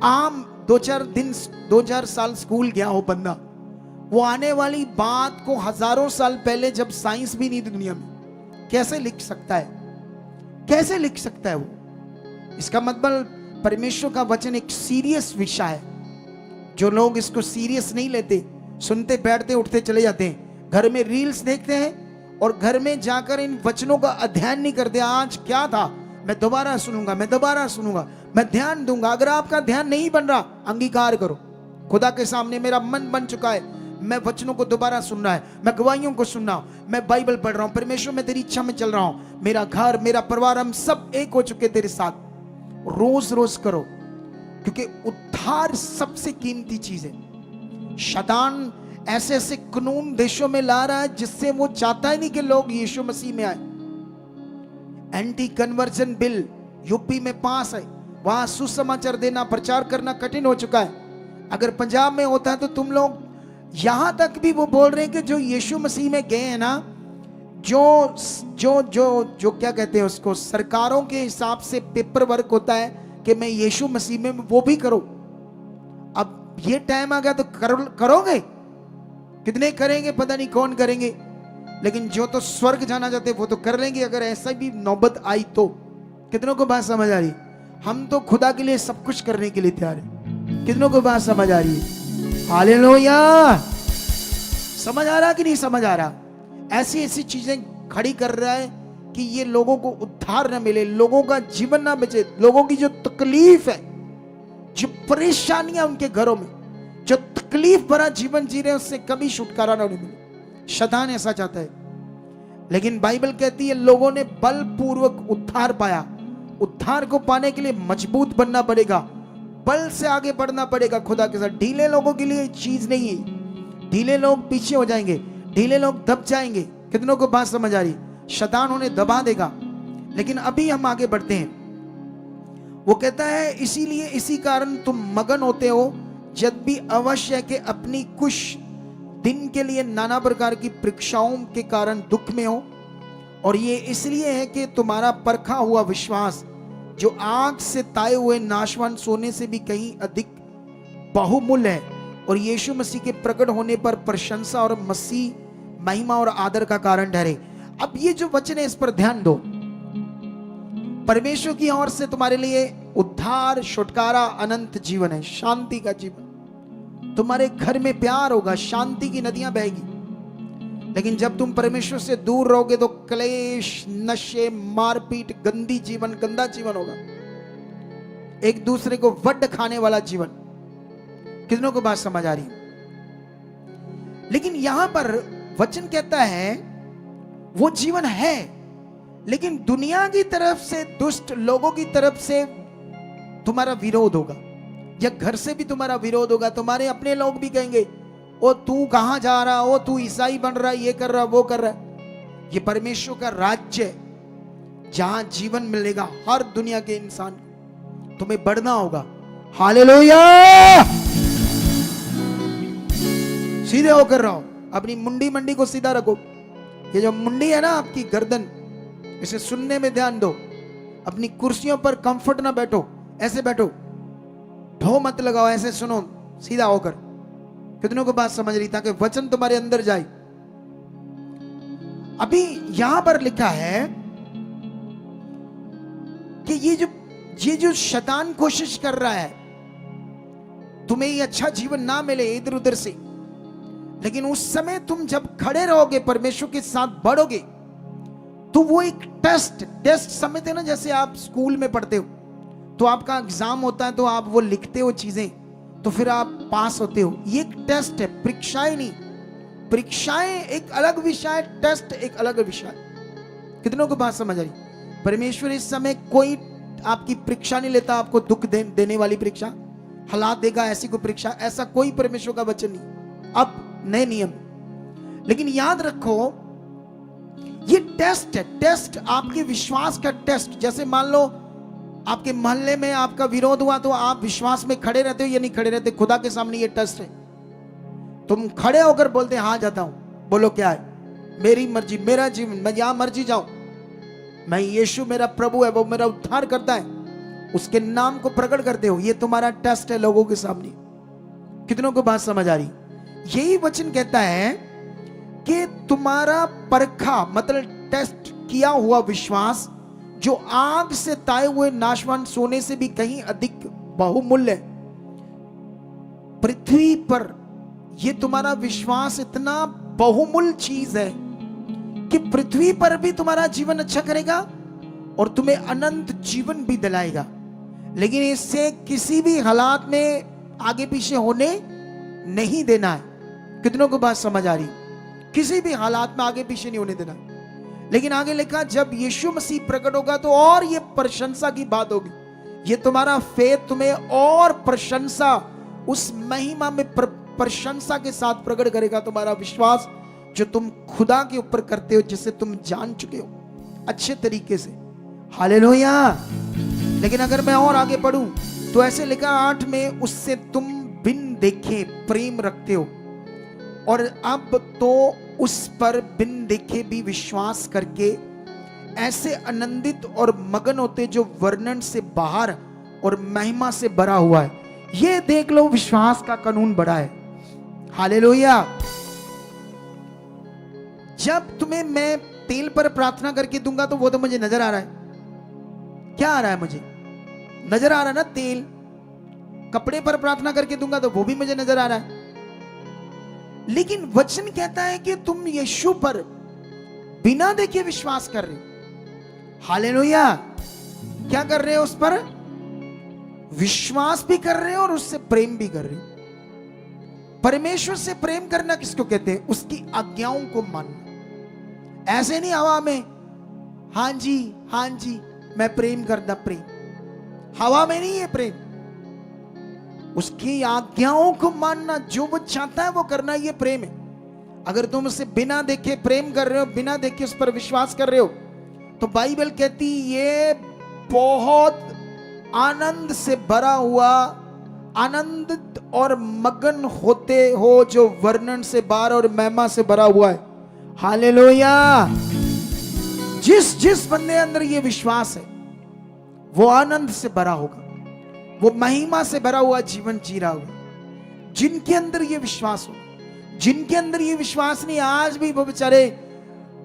A: आम 2-4 साल स्कूल गया हो बंदा, वो आने वाली बात को हजारों साल पहले, जब साइंस भी नहीं थी दुनिया में, कैसे लिख सकता है? कैसे लिख सकता है वो? इसका मतलब परमेश्वर का वचन एक सीरियस विषय है। जो लोग इसको सीरियस नहीं लेते, सुनते बैठते उठते चले जाते हैं, घर में रील्स देखते हैं और घर में जाकर इन वचनों का अध्ययन नहीं करते। आज क्या था, मैं दोबारा सुनूंगा, मैं दोबारा सुनूंगा, मैं ध्यान दूंगा। अगर आपका ध्यान नहीं बन रहा, अंगीकार करो खुदा के सामने, मेरा मन बन चुका है, मैं वचनों को दोबारा सुनना है, मैं गवाहियों को सुनना हूं, मैं बाइबल पढ़ रहा हूं, परमेश्वर मैं तेरी इच्छा में चल रहा हूं, मेरा घर, मेरा परिवार, हम सब एक हो चुके तेरे साथ। रोज रोज करो, क्योंकि उद्धार सबसे कीमती चीज है। शैतान ऐसे ऐसे कानून देशों में ला रहा है जिससे वो चाहता ही नहीं कि लोग यीशु मसीह में आए। एंटी कन्वर्जन बिल यूपी में पास है, वहां सुसमाचार देना, प्रचार करना कठिन हो चुका है। अगर पंजाब में होता है तो तुम लोग, यहां तक भी वो बोल रहे हैं कि जो यीशु मसीह में गए हैं ना, जो क्या कहते हैं उसको, सरकारों के हिसाब से पेपर वर्क होता है कि मैं यीशु मसीह में, वो भी करो। अब ये टाइम आ गया तो करोगे? कितने करेंगे पता नहीं, कौन करेंगे, लेकिन जो तो स्वर्ग जाना चाहते वो तो कर लेंगे। अगर ऐसा भी नौबत आई तो कितनों को बात समझ आ रही? हम तो खुदा के लिए सब कुछ करने के लिए तैयार है। कितनों को बात समझ आ रही है? हालेलुया! समझ आ रहा कि नहीं समझ आ रहा? ऐसी ऐसी चीजें खड़ी कर रहा है कि ये लोगों को उद्धार ना मिले, लोगों का जीवन ना बचे, लोगों की जो तकलीफ है, जो परेशानियां उनके घरों में, जो तकलीफ भरा जीवन जी रहे हैं, उससे कभी छुटकारा ना मिले। शैतान ऐसा चाहता है, लेकिन बाइबल कहती है लोगों ने बलपूर्वक उद्धार पाया। उद्धार को पाने के लिए मजबूत बनना पड़ेगा, बल से आगे बढ़ना पड़ेगा खुदा के साथ। ढीले लोगों के लिए चीज नहीं है। ढीले लोग पीछे हो जाएंगे, ढीले लोग दब जाएंगे। कितनों को बात समझ आ रही? शैतान उन्हें दबा देगा। लेकिन अभी हम आगे बढ़ते हैं। वो कहता है इसीलिए, इसी कारण तुम मगन होते हो, जब भी अवश्य है कि अपनी कुछ दिन के लिए नाना प्रकार की परीक्षाओं के कारण दुख में हो। और ये इसलिए है कि तुम्हारा परखा हुआ विश्वास, जो आग से ताए हुए नाशवान सोने से भी कहीं अधिक बहुमूल्य है, और यीशु मसीह के प्रकट होने पर प्रशंसा और मसीह महिमा और आदर का कारण ठहरे। अब ये जो वचन है, इस पर ध्यान दो। परमेश्वर की ओर से तुम्हारे लिए उद्धार, छुटकारा, अनंत जीवन है, शांति का जीवन। तुम्हारे घर में प्यार होगा, शांति की नदियां बहेगी। लेकिन जब तुम परमेश्वर से दूर रहोगे तो क्लेश, नशे, मारपीट, गंदी जीवन, गंदा जीवन होगा, एक दूसरे को वड्ड खाने वाला जीवन। कितनों को बात समझ आ रही? लेकिन यहां पर वचन कहता है वो जीवन है, लेकिन दुनिया की तरफ से, दुष्ट लोगों की तरफ से तुम्हारा विरोध होगा, या घर से भी तुम्हारा विरोध होगा। तुम्हारे अपने लोग भी कहेंगे ओ तू कहां जा रहा, ओ तू ईसाई बन रहा, ये कर रहा, वो कर रहा। ये परमेश्वर का राज्य है जहां जीवन मिलेगा हर दुनिया के इंसान को। तुम्हें बढ़ना होगा। हालेलुया! सीधे होकर रहो, अपनी मुंडी मंडी को सीधा रखो। ये जो मुंडी है ना आपकी गर्दन, इसे सुनने में ध्यान दो। अपनी कुर्सियों पर कंफर्ट ना बैठो, ऐसे बैठो, ढो मत लगाओ, ऐसे सुनो सीधा होकर। कितनों को बात समझ रही? ताकि वचन तुम्हारे अंदर जाए। अभी यहां पर लिखा है कि ये जो शैतान कोशिश कर रहा है तुम्हें ये अच्छा जीवन ना मिले इधर उधर से, लेकिन उस समय तुम जब खड़े रहोगे, परमेश्वर के साथ बढ़ोगे, तो वो एक टेस्ट समझते ना, जैसे आप स्कूल में पढ़ते हो तो आपका एग्जाम होता है, तो आप वो लिखते हो चीजें, तो फिर आप पास होते हो। ये एक टेस्ट है, परीक्षाएं नहीं। परीक्षाएं एक अलग विषय, टेस्ट एक अलग विषय। कितनों को बात समझ आ रही? परमेश्वर इस समय कोई आपकी परीक्षा नहीं लेता, आपको दुख देने वाली परीक्षा, हालात देगा ऐसी कोई परीक्षा, ऐसा कोई परमेश्वर का वचन नहीं। अब नए नियम, लेकिन याद रखो ये टेस्ट है। टेस्ट आपके विश्वास का टेस्ट। जैसे मान लो आपके मोहल्ले में आपका विरोध हुआ, तो आप विश्वास में खड़े रहते हो या नहीं खड़े रहते? खुदा के सामने ये टेस्ट है। तुम खड़े होकर बोलते हैं हाँ जाता हूं, बोलो क्या है? मेरी मर्जी, मेरा जीवन, मैं यहां मर्जी जाऊं, मैं यीशु मेरा प्रभु है, वो मेरा उद्धार करता है, उसके नाम को प्रकट करते हो। ये तुम्हारा टेस्ट है लोगों के सामने। कितनों को बात समझ आ रही? यही वचन कहता है कि तुम्हारा परखा मतलब टेस्ट किया हुआ विश्वास, जो आग से ताए हुए नाशवान सोने से भी कहीं अधिक बहुमूल्य है। पृथ्वी पर ये तुम्हारा विश्वास इतना बहुमूल्य चीज है कि पृथ्वी पर भी तुम्हारा जीवन अच्छा करेगा और तुम्हें अनंत जीवन भी दिलाएगा। लेकिन इससे किसी भी हालात में आगे पीछे होने नहीं देना है। कितनों को बात समझ आ रही? किसी भी हालात में आगे पीछे नहीं होने देना। लेकिन आगे लिखा जब यीशु मसीह प्रकट होगा तो और ये प्रशंसा की बात होगी। ये तुम्हारा फेथ तुम्हें और प्रशंसा, उस महिमा में प्रशंसा के साथ प्रकट करेगा। तुम्हारा विश्वास जो तुम खुदा के ऊपर करते हो, जिसे तुम जान चुके हो अच्छे तरीके से। हालेलुया। लेकिन अगर मैं और आगे पढ़ूं तो ऐसे लिखा 8 में, उससे तुम बिन देखे प्रेम रखते हो और अब तो उस पर बिन देखे भी विश्वास करके ऐसे आनंदित और मगन होते जो वर्णन से बाहर और महिमा से भरा हुआ है। ये देख लो, विश्वास का कानून बड़ा है। हालेलुया। जब तुम्हें मैं तेल पर प्रार्थना करके दूंगा तो वो तो मुझे नजर आ रहा है। क्या आ रहा है? मुझे नजर आ रहा है ना तेल। कपड़े पर प्रार्थना करके दूंगा तो वो भी मुझे नजर आ रहा है। लेकिन वचन कहता है कि तुम यीशु पर बिना देखे विश्वास कर रहे हो। हालेलुया। क्या कर रहे हो? उस पर विश्वास भी कर रहे हो और उससे प्रेम भी कर रहे हो। परमेश्वर से प्रेम करना किसको कहते हैं? उसकी आज्ञाओं को मानना। ऐसे नहीं हवा में हां जी मैं प्रेम करता। प्रेम हवा में नहीं है प्रेम, उसकी आज्ञाओं को मानना, जो वो चाहता है वो करना, ये प्रेम है। अगर तुम उसे बिना देखे प्रेम कर रहे हो, बिना देखे उस पर विश्वास कर रहे हो, तो बाइबल कहती ये बहुत आनंद से भरा हुआ, आनंदित और मगन होते हो जो वर्णन से बाहर और महिमा से भरा हुआ है। हालेलुया। जिस बंदे अंदर ये विश्वास है वो आनंद से भरा होगा, वो महिमा से भरा हुआ जीवन जी रहा होगा। जिनके अंदर ये विश्वास हो, जिनके अंदर ये विश्वास नहीं, आज भी वो बेचारे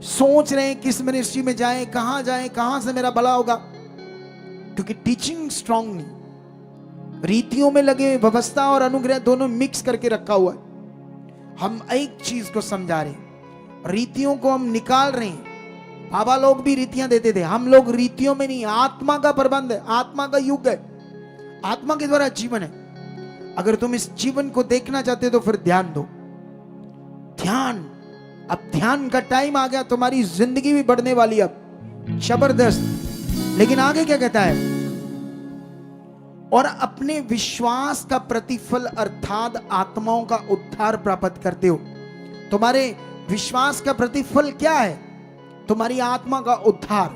A: सोच रहे हैं किस मिनिस्ट्री में जाएं, कहां से मेरा भला होगा, क्योंकि टीचिंग स्ट्रांग नहीं, रीतियों में लगे, व्यवस्था और अनुग्रह दोनों मिक्स करके रखा हुआ है। हम एक चीज को समझा रहे हैं, रीतियों को हम निकाल रहे हैं। बाबा लोग भी रीतियां देते थे, हम लोग रीतियों में नहीं, आत्मा का प्रबंध है, आत्मा का युग है, आत्मा के द्वारा जीवन है। अगर तुम इस जीवन को देखना चाहते हो तो फिर ध्यान दो। ध्यान, अब ध्यान का टाइम आ गया, तुम्हारी जिंदगी भी बढ़ने वाली है अब जबरदस्त। लेकिन आगे क्या कहता है? और अपने विश्वास का प्रतिफल अर्थात आत्माओं का उद्धार प्राप्त करते हो। तुम्हारे विश्वास का प्रतिफल क्या है? तुम्हारी आत्मा का उद्धार,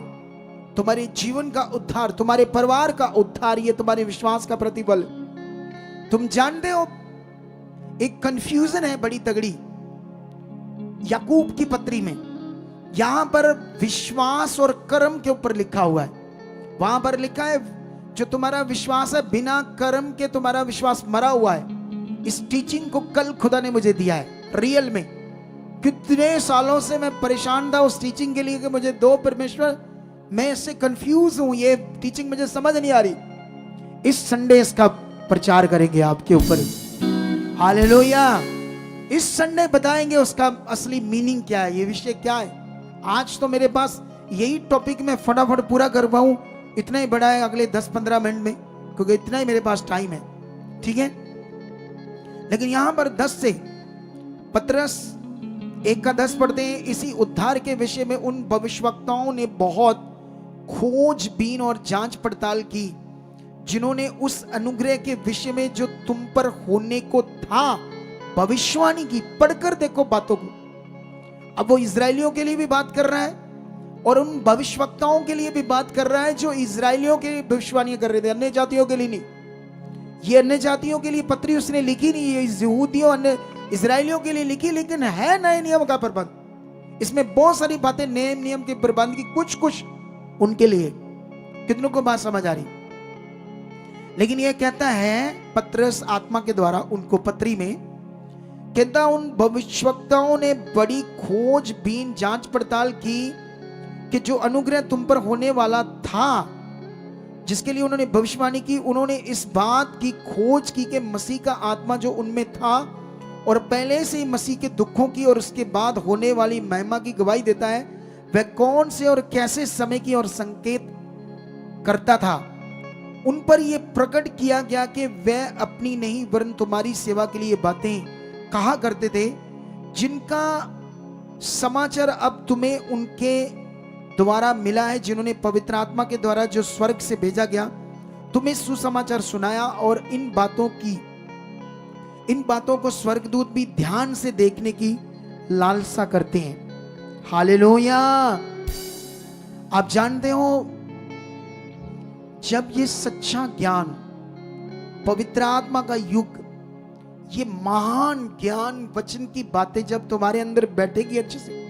A: तुम्हारे जीवन का उद्धार, तुम्हारे परिवार का उद्धार, ये तुम्हारे विश्वास का प्रतिफल। तुम जानते हो एक कंफ्यूजन है बड़ी तगड़ी याकूब की पत्री में। यहां पर विश्वास और कर्म के ऊपर लिखा हुआ है। वहां पर लिखा है जो तुम्हारा विश्वास है बिना कर्म के तुम्हारा विश्वास मरा हुआ है। इस टीचिंग को कल खुदा ने मुझे दिया है रियल में। कितने सालों से मैं परेशान था उस टीचिंग के लिए कि मुझे दो परमेश्वर, मैं इससे कंफ्यूज हूं, ये टीचिंग मुझे समझ नहीं आ रही। इस संडे इसका प्रचार करेंगे आपके ऊपर। हालेलुया। इस संडे बताएंगे उसका असली मीनिंग क्या है, ये विषय क्या है। आज तो मेरे पास यही टॉपिक मैं फटाफट पूरा कर पाऊं इतना ही बड़ा है अगले 10-15 मिनट में, क्योंकि इतना ही मेरे पास टाइम है, ठीक है। लेकिन यहां पर 10 से पतरस 1:10 पढ़ते हैं। इसी उद्धार के विषय में उन भविष्यवक्ताओं ने बहुत खोजबीन और जांच पड़ताल की, जिन्होंने उस अनुग्रह के विषय में जो तुम पर होने को था भविष्यवाणी की। पढ़कर देखो बातों को। अब वो इजरायलियों के लिए भी बात कर रहा है और उन भविष्यवक्ताओं के लिए भी बात कर रहा है जो इजरायलियों के लिए भविष्यवाणी कर रहे थे, अन्य जातियों के लिए नहीं। ये अन्य जातियों के लिए पत्री उसने लिखी नहीं, ये यहूदियों अन्य इजरायलियों के लिए लिखी, लेकिन है नए नियम का प्रबंध। इसमें बहुत सारी बातें नए नियम के प्रबंध की, कुछ कुछ उनके लिए। कितनों को बात समझ आ रही? लेकिन यह कहता है पतरस आत्मा के द्वारा उनको पत्री में कहता, उन भविष्यवक्ताओं ने बड़ी खोजबीन जांच पड़ताल की कि जो अनुग्रह तुम पर होने वाला था, जिसके लिए उन्होंने भविष्यवाणी की, उन्होंने इस बात की खोज की कि मसीह का आत्मा जो उनमें था और पहले से ही मसीह के दुखों की और उसके बाद होने वाली महिमा की गवाही देता है, वह कौन से और कैसे समय की और संकेत करता था। उन पर यह प्रकट किया गया कि वह अपनी नहीं वरन तुम्हारी सेवा के लिए बातें कहा करते थे, जिनका समाचार अब तुम्हें उनके द्वारा मिला है, जिन्होंने पवित्र आत्मा के द्वारा जो स्वर्ग से भेजा गया तुम्हें सुसमाचार सुनाया। और इन बातों को स्वर्गदूत भी ध्यान से देखने की लालसा करते हैं। हालेलुया। आप जानते हो, जब ये सच्चा ज्ञान, पवित्र आत्मा का युग, ये महान ज्ञान वचन की बातें जब तुम्हारे अंदर बैठेगी अच्छे से,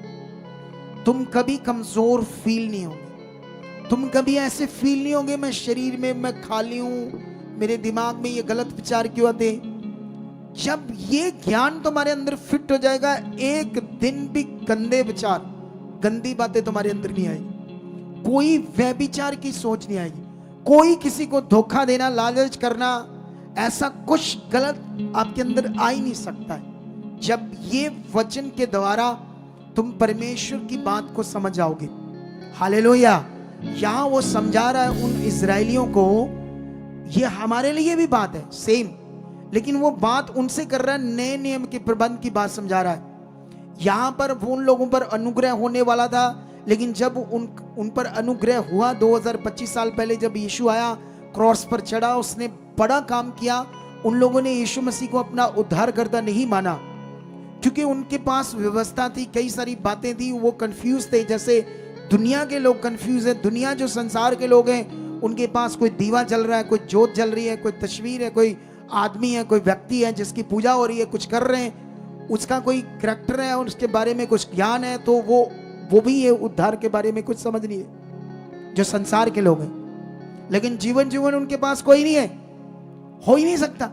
A: तुम कभी कमजोर फील नहीं होगे। तुम कभी ऐसे फील नहीं होगे मैं शरीर में मैं खाली हूं, मेरे दिमाग में ये गलत विचार क्यों आते। जब ये ज्ञान तुम्हारे अंदर फिट हो जाएगा, एक दिन भी गंदे विचार, गंदी बातें तुम्हारे अंदर नहीं आएगी। कोई व्यभिचार की सोच नहीं आएगी, कोई किसी को धोखा देना, लालच करना, ऐसा कुछ गलत आपके अंदर आ ही नहीं सकता है। जब ये वचन के द्वारा तुम परमेश्वर की बात को समझ जाओगे। हालेलुया। यहां वो समझा रहा है उन इजरायलियों को, ये हमारे लिए भी बात है सेम, लेकिन वो बात उनसे कर रहा है, नए नियम के प्रबंध की बात समझा रहा है। यहां पर वो उन लोगों पर अनुग्रह होने वाला था, लेकिन जब उन पर अनुग्रह हुआ 2025 साल पहले, जब यीशु आया, क्रॉस पर चढ़ा, उसने बड़ा काम किया, उन लोगों ने यीशु मसीह को अपना उद्धारकर्ता नहीं माना, क्योंकि उनके पास व्यवस्था थी, कई सारी बातें थी, वो कंफ्यूज थे। जैसे दुनिया के लोग कंफ्यूज है। दुनिया जो संसार के लोग हैं, उनके पास कोई दीवा जल रहा है, कोई जोत जल रही है, कोई तस्वीर है, कोई आदमी है, कोई व्यक्ति है जिसकी पूजा हो रही है, कुछ कर रहे हैं, उसका कोई करैक्टर है और उसके बारे में कुछ ज्ञान है, तो वो भी ये उद्धार के बारे में कुछ समझ नहीं है, जो संसार के लोग हैं। लेकिन जीवन उनके पास कोई नहीं है, हो ही नहीं सकता,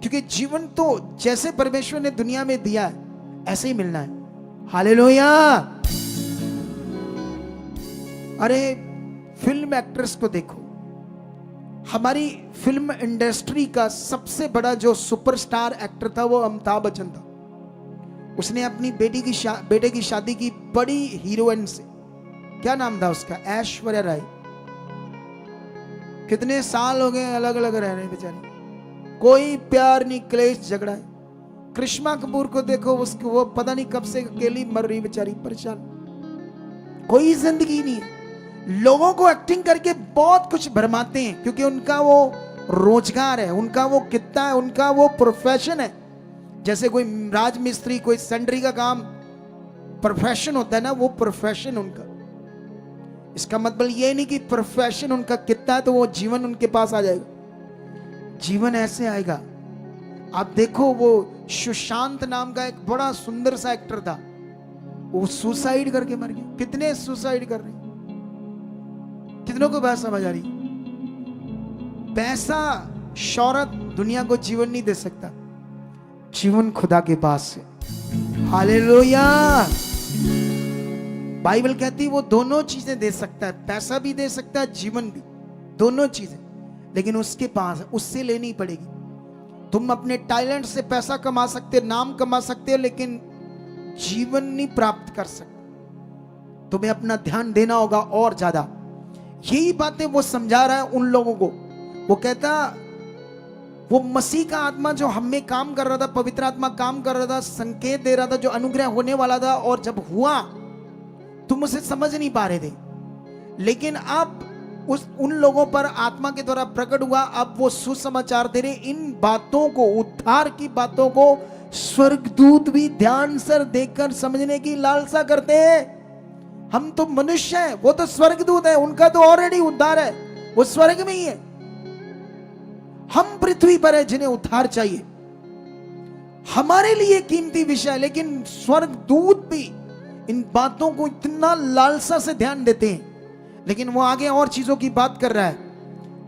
A: क्योंकि जीवन तो जैसे परमेश्वर ने दुनिया में दिया है ऐसे ही मिलना है। हालेलुया। अरे फिल्म एक्ट्रेस को देखो, हमारी फिल्म इंडस्ट्री का सबसे बड़ा जो सुपरस्टार एक्टर था वो अमिताभ बच्चन था। उसने अपनी बेटे की शादी की बड़ी हीरोइन से, क्या नाम था उसका, ऐश्वर्या राय। कितने साल हो गए अलग अलग रह रहे बेचारी, कोई प्यार नहीं, क्लेश झगड़ा है। करिश्मा कपूर को देखो, उसको वो पता नहीं कब से अकेली मर रही बेचारी, परेशान, कोई जिंदगी नहीं है। लोगों को एक्टिंग करके बहुत कुछ भरमाते हैं, क्योंकि उनका वो रोजगार है, उनका वो कितना है, उनका वो प्रोफेशन है। जैसे कोई राजमिस्त्री, कोई सेंट्री का काम प्रोफेशन होता है ना, वो प्रोफेशन उनका। इसका मतलब ये नहीं कि प्रोफेशन उनका कितना है तो वो जीवन उनके पास आ जाएगा। जीवन ऐसे आएगा। आप देखो, वो सुशांत नाम का एक बड़ा सुंदर सा एक्टर था, वो सुसाइड करके मर गया। कितने सुसाइड कर रहे, कितनों को बात समझ आ रही? पैसा, शौहरत दुनिया को जीवन नहीं दे सकता, जीवन खुदा के पास है। हालेलुया। बाइबल कहती है वो दोनों चीजें दे सकता है, पैसा भी दे सकता है, जीवन भी, दोनों चीजें, लेकिन उसके पास उससे लेनी पड़ेगी। तुम अपने टैलेंट से पैसा कमा सकते हो, नाम कमा सकते हो, लेकिन जीवन नहीं प्राप्त कर सकते। तुम्हें अपना ध्यान देना होगा और ज्यादा। यही बातें वो समझा रहा है उन लोगों को। वो कहता, वो मसीह का आत्मा जो हम में काम कर रहा था, पवित्र आत्मा काम कर रहा था, संकेत दे रहा था, जो अनुग्रह होने वाला था, और जब हुआ तुम उसे समझ नहीं पा रहे थे, लेकिन अब उन लोगों पर आत्मा के द्वारा प्रकट हुआ। अब वो सुसमाचार दे रहे। इन बातों को, उद्धार की बातों को स्वर्गदूत भी ध्यान से देखकर समझने की लालसा करते हैं। हम तो मनुष्य हैं, वो तो स्वर्गदूत है, उनका तो ऑलरेडी उद्धार है, वो स्वर्ग में ही है। हम पृथ्वी पर है जिन्हें उद्धार चाहिए, हमारे लिए कीमती विषय, लेकिन स्वर्गदूत भी इन बातों को इतना लालसा से ध्यान देते हैं। लेकिन वो आगे और चीजों की बात कर रहा है।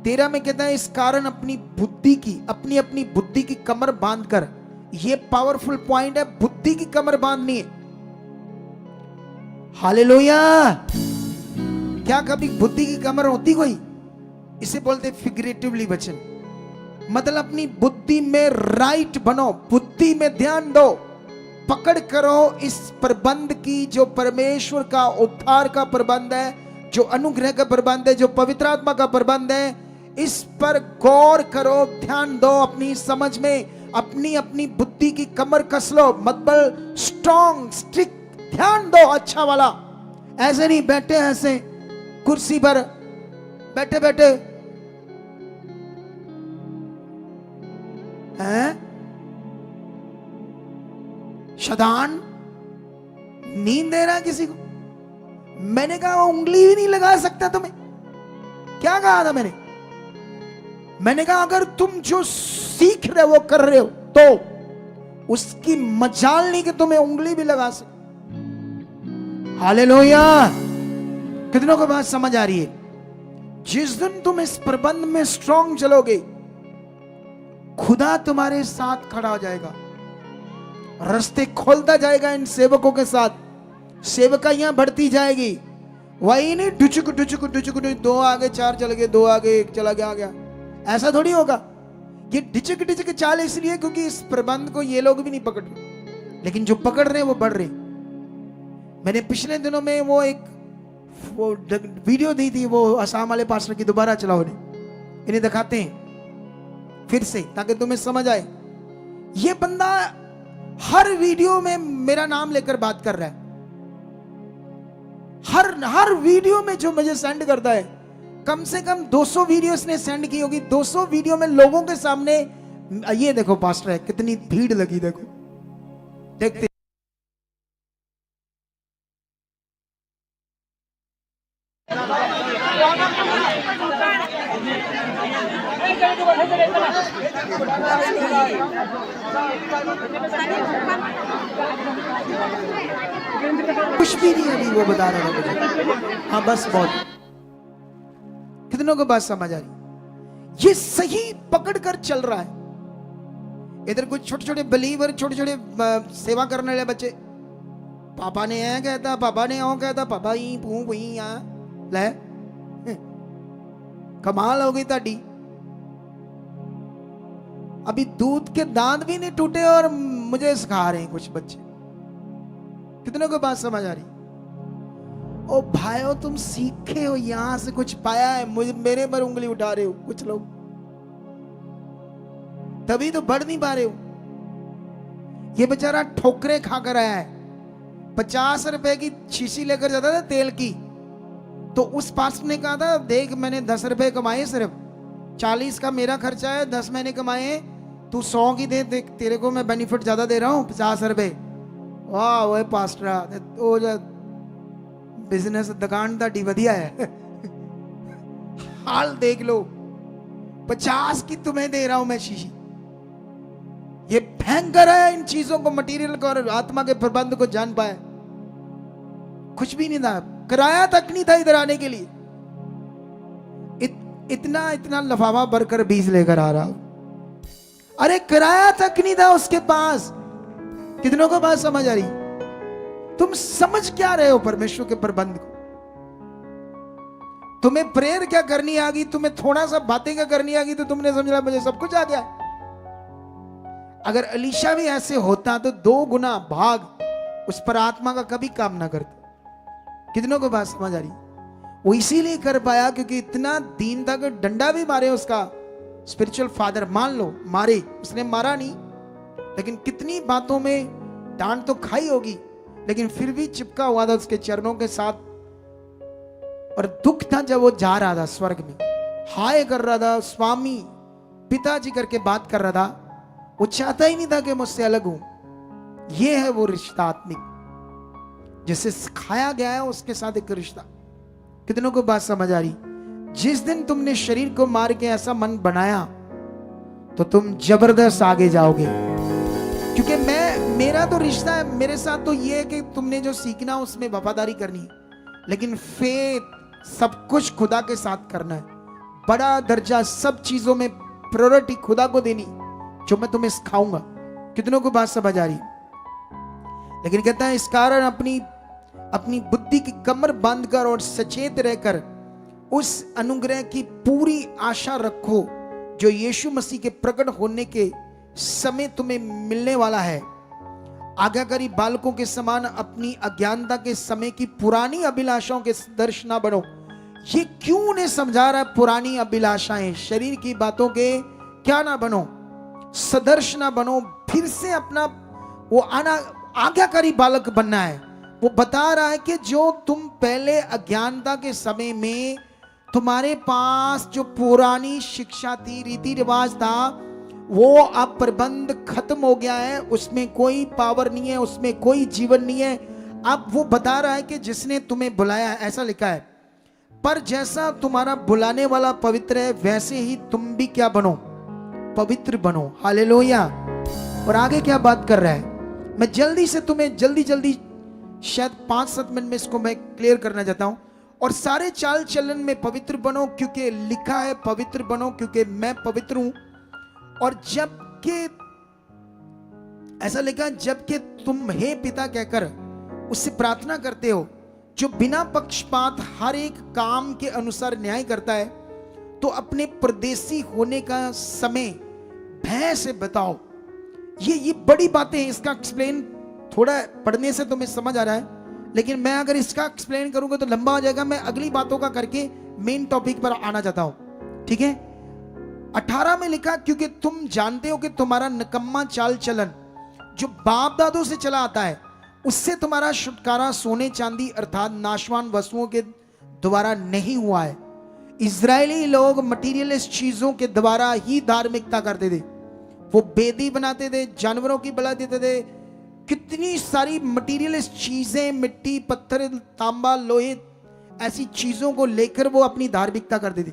A: 13 में कहता है, इस कारण अपनी बुद्धि की, अपनी बुद्धि की कमर बांधकर, ये पावरफुल पॉइंट है, बुद्धि की कमर बांधनी है। हालेलुया। क्या कभी बुद्धि की कमर होती कोई? इसे बोलते फिगरेटिवली वचन, मतलब अपनी बुद्धि में राइट बनो, बुद्धि में ध्यान दो, पकड़ करो इस प्रबंध की, जो परमेश्वर का उद्धार का प्रबंध है, जो अनुग्रह का प्रबंध है, जो पवित्र आत्मा का प्रबंध है। इस पर गौर करो, ध्यान दो, अपनी समझ में अपनी बुद्धि की कमर कस लो, मतलब स्ट्रॉन्ग स्ट्रिक्ट ध्यान दो, अच्छा वाला। ऐसे नहीं बैठे ऐसे कुर्सी पर बैठे बैठे हैं, शैतान नींद दे रहा है किसी को। मैंने कहा उंगली भी नहीं लगा सकता तुम्हें। क्या कहा था मैंने कहा अगर तुम जो सीख रहे हो, कर रहे हो, तो उसकी मजाल नहीं कि तुम्हें उंगली भी लगा सके। हालेलुया। कितनों को बात समझ आ रही है? जिस दिन तुम इस प्रबंध में स्ट्रांग चलोगे, खुदा तुम्हारे साथ खड़ा हो जाएगा, रास्ते खोलता जाएगा इन सेवकों के साथ, सेवकाइयां बढ़ती जाएगी। वही नहीं डुचुक डुचुक डुचुक, दो आगे चार चल गए, दो आगे एक चला गया, आ गया, ऐसा थोड़ी होगा। ये डिचक डिचक चाल इसलिए क्योंकि इस प्रबंध को ये लोग भी नहीं पकड़ रहे, लेकिन जो पकड़ रहे हैं वो बढ़ रहे। मैंने पिछले दिनों में वो वीडियो दी थी, वो असम वाले पास्टर की, दोबारा चलाओ, इन्हें दिखाते हैं फिर से ताकि तुम्हें समझ आए। ये बंदा हर वीडियो में मेरा नाम लेकर बात कर रहा है, हर वीडियो में जो मुझे सेंड करता है, कम से कम 200 वीडियो इसने सेंड की होगी। 200 वीडियो में लोगों के सामने, ये देखो पास्टर है, कितनी भीड़ लगी, देखो, देखते। कुछ भी नहीं अभी वो बता रहा था मुझे। हाँ बस बहुत। कितनों को बात समझ आ रही? ये सही पकड़ कर चल रहा है। इधर कुछ छोटे छोटे बिलीवर, छोटे छोटे सेवा करने वाले बच्चे, पापा ने ऐ कहता, पापा ने ओ कहता, पापा ही पू पी ले, कमाल हो गई ताड़ी। अभी दूध के दांत भी नहीं टूटे और मुझे सिखा रहे हैं कुछ बच्चे। कितनों को बात समझ आ रही? ओ भाइयों, तुम सीखे हो, यहां से कुछ पाया है, मुझे मेरे पर उंगली उठा रहे हो कुछ लोग, तभी तो बढ़ नहीं पा रहे हो। ये बेचारा ठोकरे खाकर आया है। 50 रुपए की शीशी लेकर जाता था तेल की, तो उस पास्टर ने कहा था, देख मैंने 10 रुपए कमाए, सिर्फ 40 का मेरा खर्चा है, 10 मैंने कमाए, तू 100 की दे, देख तेरे को मैं बेनिफिट ज्यादा दे रहा हूं, 50 रुपए। वाह वो पास्टर, बिजनेस दुकान ताड़ी वधिया है। हाल देख लो, 50 की तुम्हें दे रहा हूं मैं शीशी। ये भयंकर है इन चीजों को, मटेरियल को और आत्मा के प्रबंध को जान पाए। कुछ भी नहीं था, किराया तक नहीं था इधर आने के लिए। इतना इतना लफाफा भरकर बीज लेकर आ रहा हूं। अरे किराया तक नहीं था उसके पास। कितनों को बात समझ आ रही? तुम समझ क्या रहे हो परमेश्वर के प्रबंध को? तुम्हें प्रेयर क्या करनी आ गई, तुम्हें थोड़ा सा बातें क्या करनी आ गई, तो तुमने समझा मुझे सब कुछ आ गया। अगर अलीशा भी ऐसे होता तो 2 गुना भाग उस पर आत्मा का कभी काम ना करता। कितनों को बात समझ आ रही? वो इसीलिए कर पाया क्योंकि इतना दीन था कि डंडा भी मारे उसका स्पिरिचुअल फादर, मान लो मारे, उसने मारा नहीं, लेकिन कितनी बातों में डांट तो खाई होगी, लेकिन फिर भी चिपका हुआ था उसके चरणों के साथ। और दुख था जब वो जा रहा था स्वर्ग में, हाय कर रहा था, स्वामी पिताजी करके बात कर रहा था। वो चाहता ही नहीं था कि मुझसे अलग हूं। ये है वो रिश्ता आत्मिक जिसे सिखाया गया है, उसके साथ एक रिश्ता। कितनों को बात समझ आ रही? जिस दिन तुमने शरीर को मार के ऐसा मन बनाया तो तुम जबरदस्त आगे जाओगे, क्योंकि मेरा तो रिश्ता है, मेरे साथ तो ये है कि तुमने जो सीखना उसमें वफादारी करनी है, लेकिन फेथ सब कुछ खुदा के साथ करना है। बड़ा दर्जा सब चीजों में प्रायोरिटी खुदा को देनी, जो मैं तुम्हें सिखाऊंगा। कितनों को बात समझ आ रही? लेकिन कहता है इस कारण अपनी बुद्धि की कमर बांधकर और सचेत रहकर उस अनुग्रह की पूरी आशा रखो जो यीशु मसीह के प्रकट होने के समय तुम्हें मिलने वाला है। आज्ञाकारी बालकों के समान अपनी अज्ञानता के समय की पुरानी अभिलाषाओं के सदृश ना बनो। ये क्यों उन्हें समझा रहा है? पुरानी अभिलाषाएं, शरीर की बातों के क्या ना बनो, सदर्श ना बनो, फिर से अपना वो आज्ञाकारी बालक बनना है। वो बता रहा है कि जो तुम पहले अज्ञानता के समय में तुम्हारे पास जो पुरानी शिक्षा थी, रीति रिवाज था, वो अब प्रबंध खत्म हो गया है, उसमें कोई पावर नहीं है, उसमें कोई जीवन नहीं है। अब वो बता रहा है कि जिसने तुम्हें बुलाया है, ऐसा लिखा है, पर जैसा तुम्हारा बुलाने वाला पवित्र है वैसे ही तुम भी क्या बनो? पवित्र बनो। हालेलुया। और आगे क्या बात कर रहा है? मैं जल्दी से तुम्हें जल्दी शायद 5-7 मिनट में इसको मैं क्लियर करना चाहता हूं। और सारे चाल चलन में पवित्र बनो, क्योंकि लिखा है पवित्र बनो क्योंकि मैं पवित्र हूं। और जबकि ऐसा लिखा, जबकि तुम हे पिता कहकर उससे प्रार्थना करते हो जो बिना पक्षपात हर एक काम के अनुसार न्याय करता है, तो अपने परदेसी होने का समय भय से बताओ। ये बड़ी बातें हैं, इसका एक्सप्लेन थोड़ा पढ़ने से तुम्हें समझ आ रहा है, लेकिन मैं अगर इसका एक्सप्लेन करूंगा तो लंबा हो जाएगा। मैं अगली बातों का करके मेन टॉपिक पर आना चाहता हूं, ठीक है? 18 में लिखा, क्योंकि तुम जानते हो कि तुम्हारा निकम्मा चाल चलन जो बाप दादों से चला आता है, उससे तुम्हारा छुटकारा सोने चांदी अर्थात नाशवान वस्तुओं के द्वारा नहीं हुआ है। इजरायली लोग मटीरियलिस्ट चीजों के द्वारा ही धार्मिकता करते थे। वो बेदी बनाते थे, जानवरों की बलि देते थे, कितनी सारी मटीरियलिस्ट चीजें, मिट्टी, पत्थर, तांबा, लोहे, ऐसी चीजों को लेकर वो अपनी धार्मिकता करते थे।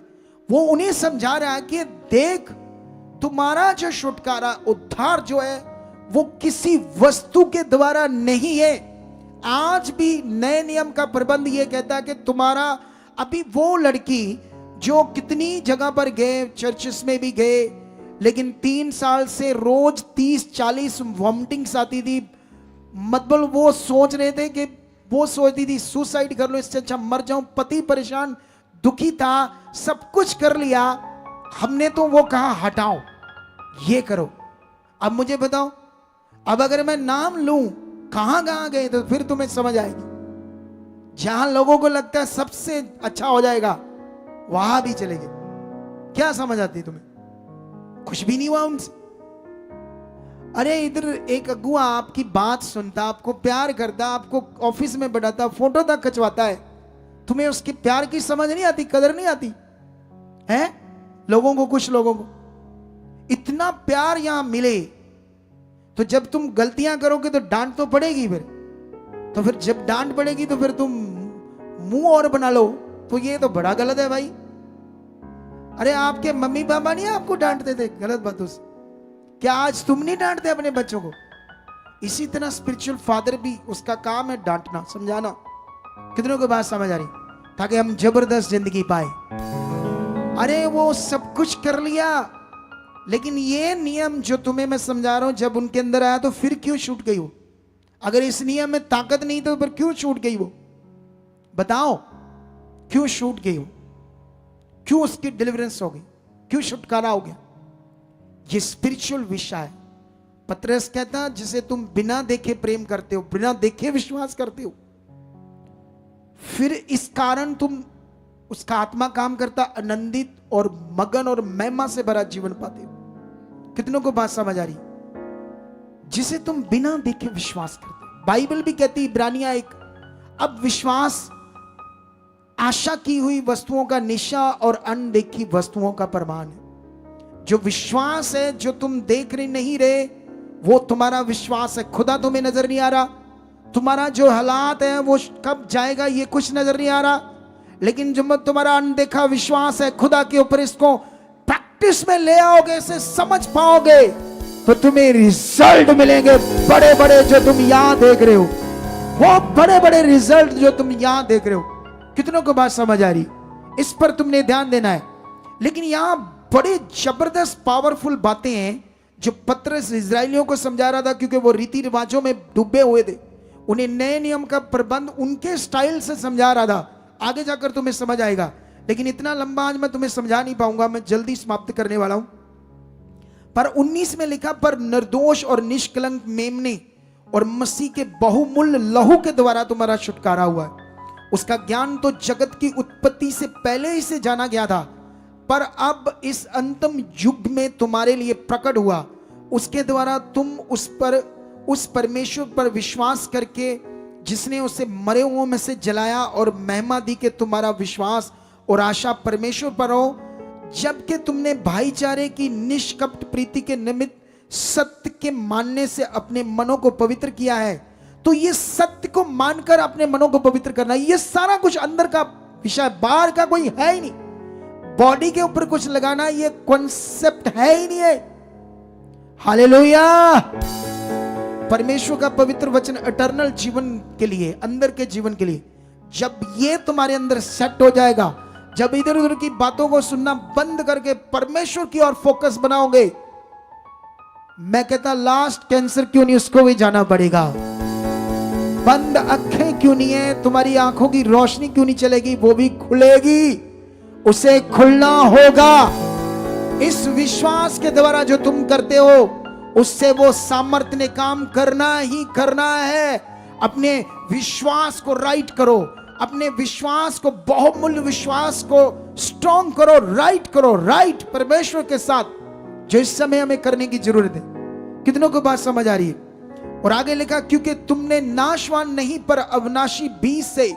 A: वो उन्हें समझा रहा है कि देख, तुम्हारा जो छुटकारा, उद्धार जो है, वो किसी वस्तु के द्वारा नहीं है। आज भी नए नियम का प्रबंध ये कहता है कि तुम्हारा, अभी वो लड़की जो कितनी जगह पर गए, चर्चेस में भी गए, लेकिन 3 साल से रोज 30-40 वॉमिटिंग्स आती थी। मतलब वो सोच रहे थे कि वो सोचती थी सुसाइड कर लो, इससे अच्छा मर जाऊं। पति परेशान, दुखी था, सब कुछ कर लिया। हमने तो वो कहा हटाओ, ये करो। अब मुझे बताओ, अब अगर मैं नाम लूं कहां कहां गए तो फिर तुम्हें समझ आएगी। जहां लोगों को लगता है सबसे अच्छा हो जाएगा वहां भी चले गए। क्या समझ आती तुम्हें? कुछ भी नहीं हुआ उनसे। अरे इधर एक अगुआ आपकी बात सुनता, आपको प्यार करता, आपको ऑफिस में बढ़ाता, फोटो तक खिंचवाता है, तुम्हें उसके प्यार की समझ नहीं आती, कदर नहीं आती है? लोगों को, कुछ लोगों को इतना प्यार यहां मिले, तो जब तुम गलतियां करोगे तो डांट तो पड़ेगी। तो फिर जब डांट पड़ेगी तो फिर तुम मुंह और बना लो, तो ये तो बड़ा गलत है भाई। अरे आपके मम्मी पापा नहीं आपको डांटते थे गलत बातों से? क्या आज तुम नहीं डांटते अपने बच्चों को? इसी तरह स्पिरिचुअल फादर भी, उसका काम है डांटना, समझाना। कितनों को बात समझ आ रही? ताकि हम जबरदस्त जिंदगी पाए। अरे वो सब कुछ कर लिया, लेकिन ये नियम जो तुम्हें मैं समझा रहा हूं, जब उनके अंदर आया तो फिर क्यों छूट गई वो? अगर इस नियम में ताकत नहीं तो फिर क्यों छूट गई वो? बताओ, क्यों छूट गई वो? क्यों उसकी डिलीवरेंस हो गई? क्यों छुटकारा हो गया? ये स्पिरिचुअल विषय है, पतरस कहता, जिसे तुम बिना देखे प्रेम करते हो, बिना देखे विश्वास करते हो, फिर इस कारण तुम, उसका आत्मा काम करता, आनंदित और मगन और महिमा से भरा जीवन पाते हो। कितनों को बात समझ आ रही? जिसे तुम बिना देखे विश्वास करते हो। बाइबल भी कहती, इब्रानियां 1, अब विश्वास आशा की हुई वस्तुओं का निशा और अनदेखी वस्तुओं का प्रमाण है। जो विश्वास है, जो तुम देख रहे नहीं रहे, वो तुम्हारा विश्वास है। खुदा तुम्हें नजर नहीं आ रहा, तुम्हारा जो हालात है वो कब जाएगा ये कुछ नजर नहीं आ रहा, लेकिन जो तुम्हारा अनदेखा विश्वास है खुदा के ऊपर, इसको प्रैक्टिस में ले आओगे, इसे समझ पाओगे, तो तुम्हें रिजल्ट मिलेंगे बड़े बड़े जो तुम यहां देख रहे हो, वो बड़े बड़े रिजल्ट जो तुम यहां देख रहे हो। कितनों को बात समझ आ रही? इस पर तुमने ध्यान देना है। लेकिन यहां बड़े जबरदस्त पावरफुल बातें हैं जो पतरस इजरायलियों को समझा रहा था, क्योंकि वो रीति रिवाजों में डूबे हुए थे। उन्हें नए नियम का प्रबंध उनके स्टाइल से समझा रहा था। आगे जाकर तुम्हें समझ आएगा, लेकिन इतना लंबा आज मैं तुम्हें समझा नहीं पाऊंगा, मैं जल्दी समाप्त करने वाला हूं। पर 19 में लिखा, पर निर्दोष और निष्कलंक मेमने और मसीह के बहुमूल्य लहू के द्वारा तुम्हारा छुटकारा हुआ है। उसका ज्ञान तो जगत की उत्पत्ति से पहले ही से जाना गया था, पर अब इस अंतिम युग में तुम्हारे लिए प्रकट हुआ। उसके द्वारा तुम उस परमेश्वर पर विश्वास करके, जिसने उसे मरे हुओं में से जलाया और महिमा दी कि तुम्हारा विश्वास और आशा परमेश्वर पर हो, जबकि तुमने भाईचारे की निष्कपट प्रीति के निमित्त सत्य के मानने से अपने मनों को पवित्र किया है। तो ये सत्य को मानकर अपने मनों को पवित्र करना, ये सारा कुछ अंदर का विषय, बाहर का कोई है ही नहीं। बॉडी के ऊपर कुछ लगाना ये कॉन्सेप्ट है ही नहीं है। हालेलुया। परमेश्वर का पवित्र वचन इटर्नल जीवन के लिए, अंदर के जीवन के लिए, जब ये तुम्हारे अंदर सेट हो जाएगा, जब इधर उधर की बातों को सुनना बंद करके परमेश्वर की ओर फोकस बनाओगे, मैं कहता लास्ट कैंसर क्यों नहीं, उसको भी जाना पड़ेगा। बंद आंखें क्यों नहीं है, तुम्हारी आंखों की रोशनी क्यों नहीं चलेगी, वो भी खुलेगी, उसे खुलना होगा। इस विश्वास के द्वारा जो तुम करते हो, उससे वो सामर्थ्य ने काम करना ही करना है। अपने विश्वास को राइट करो, अपने विश्वास को, बहुमूल्य विश्वास को स्ट्रॉन्ग करो, राइट करो, राइट परमेश्वर के साथ, जो इस समय हमें करने की जरूरत है। कितनों को बात समझ आ रही है? और आगे लिखा, क्योंकि तुमने नाशवान नहीं पर अविनाशी बीज से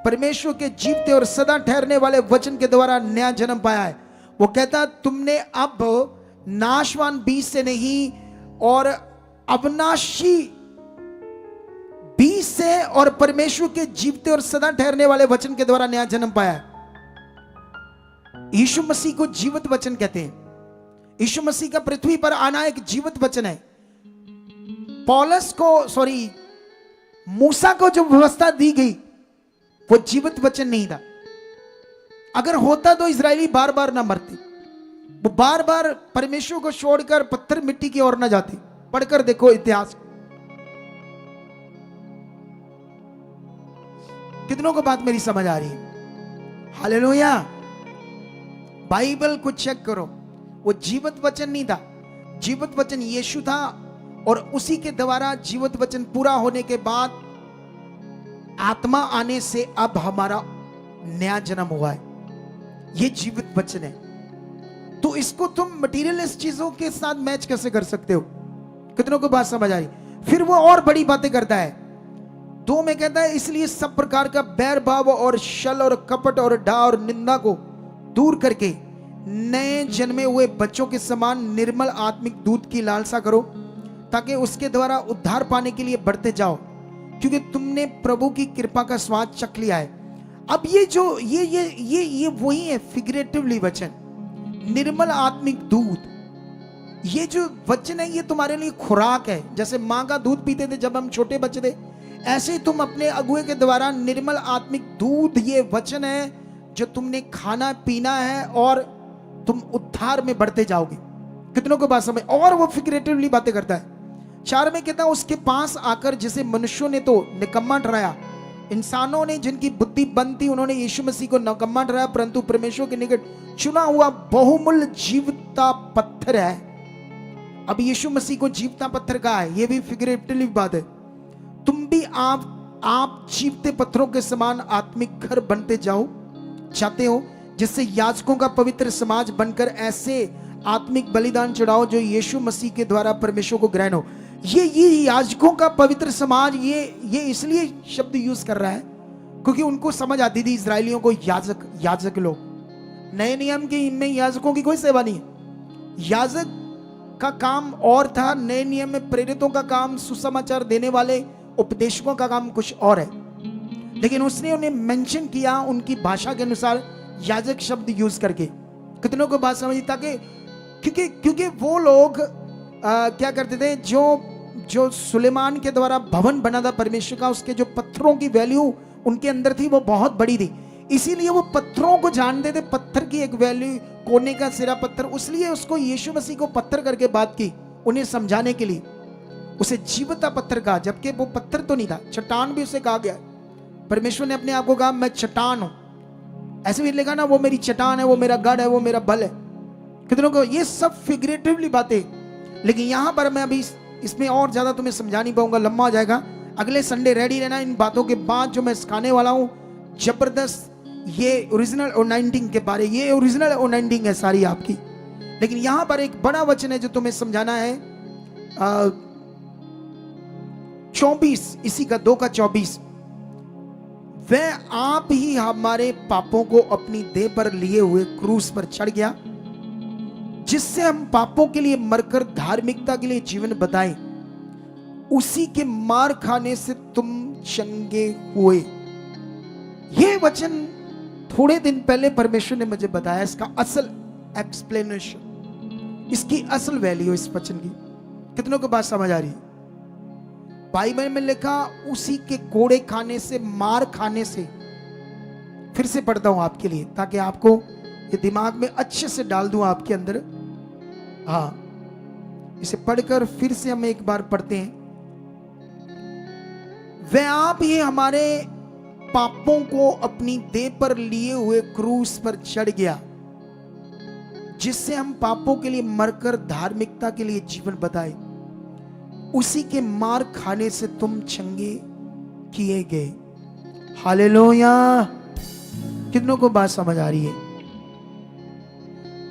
A: परमेश्वर के जीवते और सदा ठहरने वाले वचन के द्वारा नया जन्म पाया है। वो कहता, तुमने अब नाशवान बीज से नहीं और अविनाशी बीज से और परमेश्वर के जीवते और सदा ठहरने वाले वचन के द्वारा नया जन्म पाया है। यीशु मसीह को जीवित वचन कहते हैं। यीशु मसीह का पृथ्वी पर आना एक जीवित वचन है। मूसा को जो व्यवस्था दी गई वो जीवित वचन नहीं था। अगर होता तो इजरायली बार बार ना मरते, वो बार बार परमेश्वर को छोड़कर पत्थर मिट्टी की ओर ना जाते। पढ़कर देखो इतिहास। कितनों को बात मेरी समझ आ रही है? हालेलुया। बाइबल को चेक करो, वो जीवित वचन नहीं था, जीवित वचन यीशु था, और उसी के द्वारा जीवित वचन पूरा होने के बाद आत्मा आने से अब हमारा नया जन्म हुआ है। ये जीवित वचन है। तो इसको तुम मटीरियलिस्ट चीजों के साथ मैच कैसे कर सकते हो? कितनों को बात समझ आ रही? फिर वो और बड़ी बातें करता है। 2 में कहता है, इसलिए सब प्रकार का बैर भाव और छल और कपट और डा और निंदा को दूर करके नए जन्मे हुए बच्चों के समान निर्मल आत्मिक दूध की लालसा करो, ताकि उसके द्वारा उद्धार पाने के लिए बढ़ते जाओ, क्योंकि तुमने प्रभु की कृपा का स्वाद चख लिया है। अब ये जो ये वही है फिगरेटिवली वचन, निर्मल आत्मिक दूध। ये जो वचन है ये तुम्हारे लिए खुराक है। जैसे माँ का दूध पीते थे जब हम छोटे बच्चे थे, ऐसे ही तुम अपने अगुए के द्वारा निर्मल आत्मिक दूध, ये वचन है जो तुमने खाना पीना है और तुम उद्धार में बढ़ते जाओगे। कितनों को बात समझ? और वो फिगरेटिवली बातें करता है। 4 में कहता है, उसके पास आकर जिसे मनुष्यों ने तो निकम्मा ठहराया, इंसानों ने जिनकी बुद्धि बंद थी उन्होंने यीशु मसीह को निकम्मा ठहराया, परंतु परमेश्वर के निकट चुना हुआ बहुमूल्य जीवता पत्थर है। अब यीशु मसीह को जीवता पत्थर कहा है, ये भी फिगरेटिवली बात है। तुम भी आप जीवते पत्थरों के समान आत्मिक घर बनते जाओ चाहते हो, जिससे याजकों का पवित्र समाज बनकर ऐसे आत्मिक बलिदान चढ़ाओ जो यीशु मसीह के द्वारा परमेश्वर को ग्रहण हो। ये याजकों का पवित्र समाज, ये इसलिए शब्द यूज कर रहा है क्योंकि उनको समझ आती थी इजरायलियों को, याजक लोग। नए नियम के में याजकों की कोई सेवा नहीं है। याजक का काम और था, नए नियम में प्रेरितों का काम, सुसमाचार देने वाले उपदेशकों का काम कुछ और है। लेकिन उसने उन्हें मेंशन किया उनकी भाषा के अनुसार याजक शब्द यूज करके। कितनों को बात समझी? ताकि क्योंकि वो लोग क्या करते थे, जो सुलेमान के द्वारा भवन बना था परमेश्वर का, उसके जो पत्थरों की वैल्यू उनके अंदर थी वो बहुत बड़ी थी। इसीलिए वो पत्थरों को जानते थे, पत्थर की एक वैल्यू, कोने का सिरा पत्थर। इसलिए उसको यीशु मसीह को पत्थर करके बात की, उन्हें समझाने के लिए। उसे जीवता पत्थर कहा, जबकि वो पत्थर तो नहीं था, चट्टान भी उसे कहा गया। परमेश्वर ने अपने आप को कहा मैं चट्टान हूं। ऐसे भी लिखा ना, वो मेरी चट्टान है, वो मेरा गढ़ है, वो मेरा बल है। कितनों को ये सब फिगरेटिवली बातें, लेकिन यहां पर मैं अभी इसमें और ज्यादा तुम्हें समझा नहीं पाऊंगा, लंबा हो जाएगा। अगले संडे रेडी रहना। इन बातों के बाद जो मैं सिखाने वाला हूं जबरदस्त, ये ओरिजिनल ओनाइंटिंग के बारे, ये ओरिजिनल ओनाइंटिंग है सारी आपकी। लेकिन यहां पर एक बड़ा वचन है जो तुम्हें समझाना है। 24 इसी का 2 का 24, वह आप ही हमारे पापों को अपनी देह पर लिए हुए क्रूस पर चढ़ गया, जिससे हम पापों के लिए मरकर धार्मिकता के लिए जीवन बताएं। उसी के मार खाने से तुम चंगे हुए। यह वचन थोड़े दिन पहले परमेश्वर ने मुझे बताया, इसका असल एक्सप्लेनेशन, इसकी असल वैल्यू इस वचन की। कितनों को बात समझ आ रही है? बाइबल में लिखा उसी के कोड़े खाने से, मार खाने से। फिर से पढ़ता हूं आपके लिए ताकि आपको ये दिमाग में अच्छे से डाल दूं आपके अंदर। हाँ, इसे पढ़कर फिर से हम एक बार पढ़ते हैं। वह आप ही हमारे पापों को अपनी देह पर लिए हुए क्रूस पर चढ़ गया, जिससे हम पापों के लिए मरकर धार्मिकता के लिए जीवन बताए। उसी के मार खाने से तुम चंगे किए गए। हालेलुया। कितनों को बात समझ आ रही है?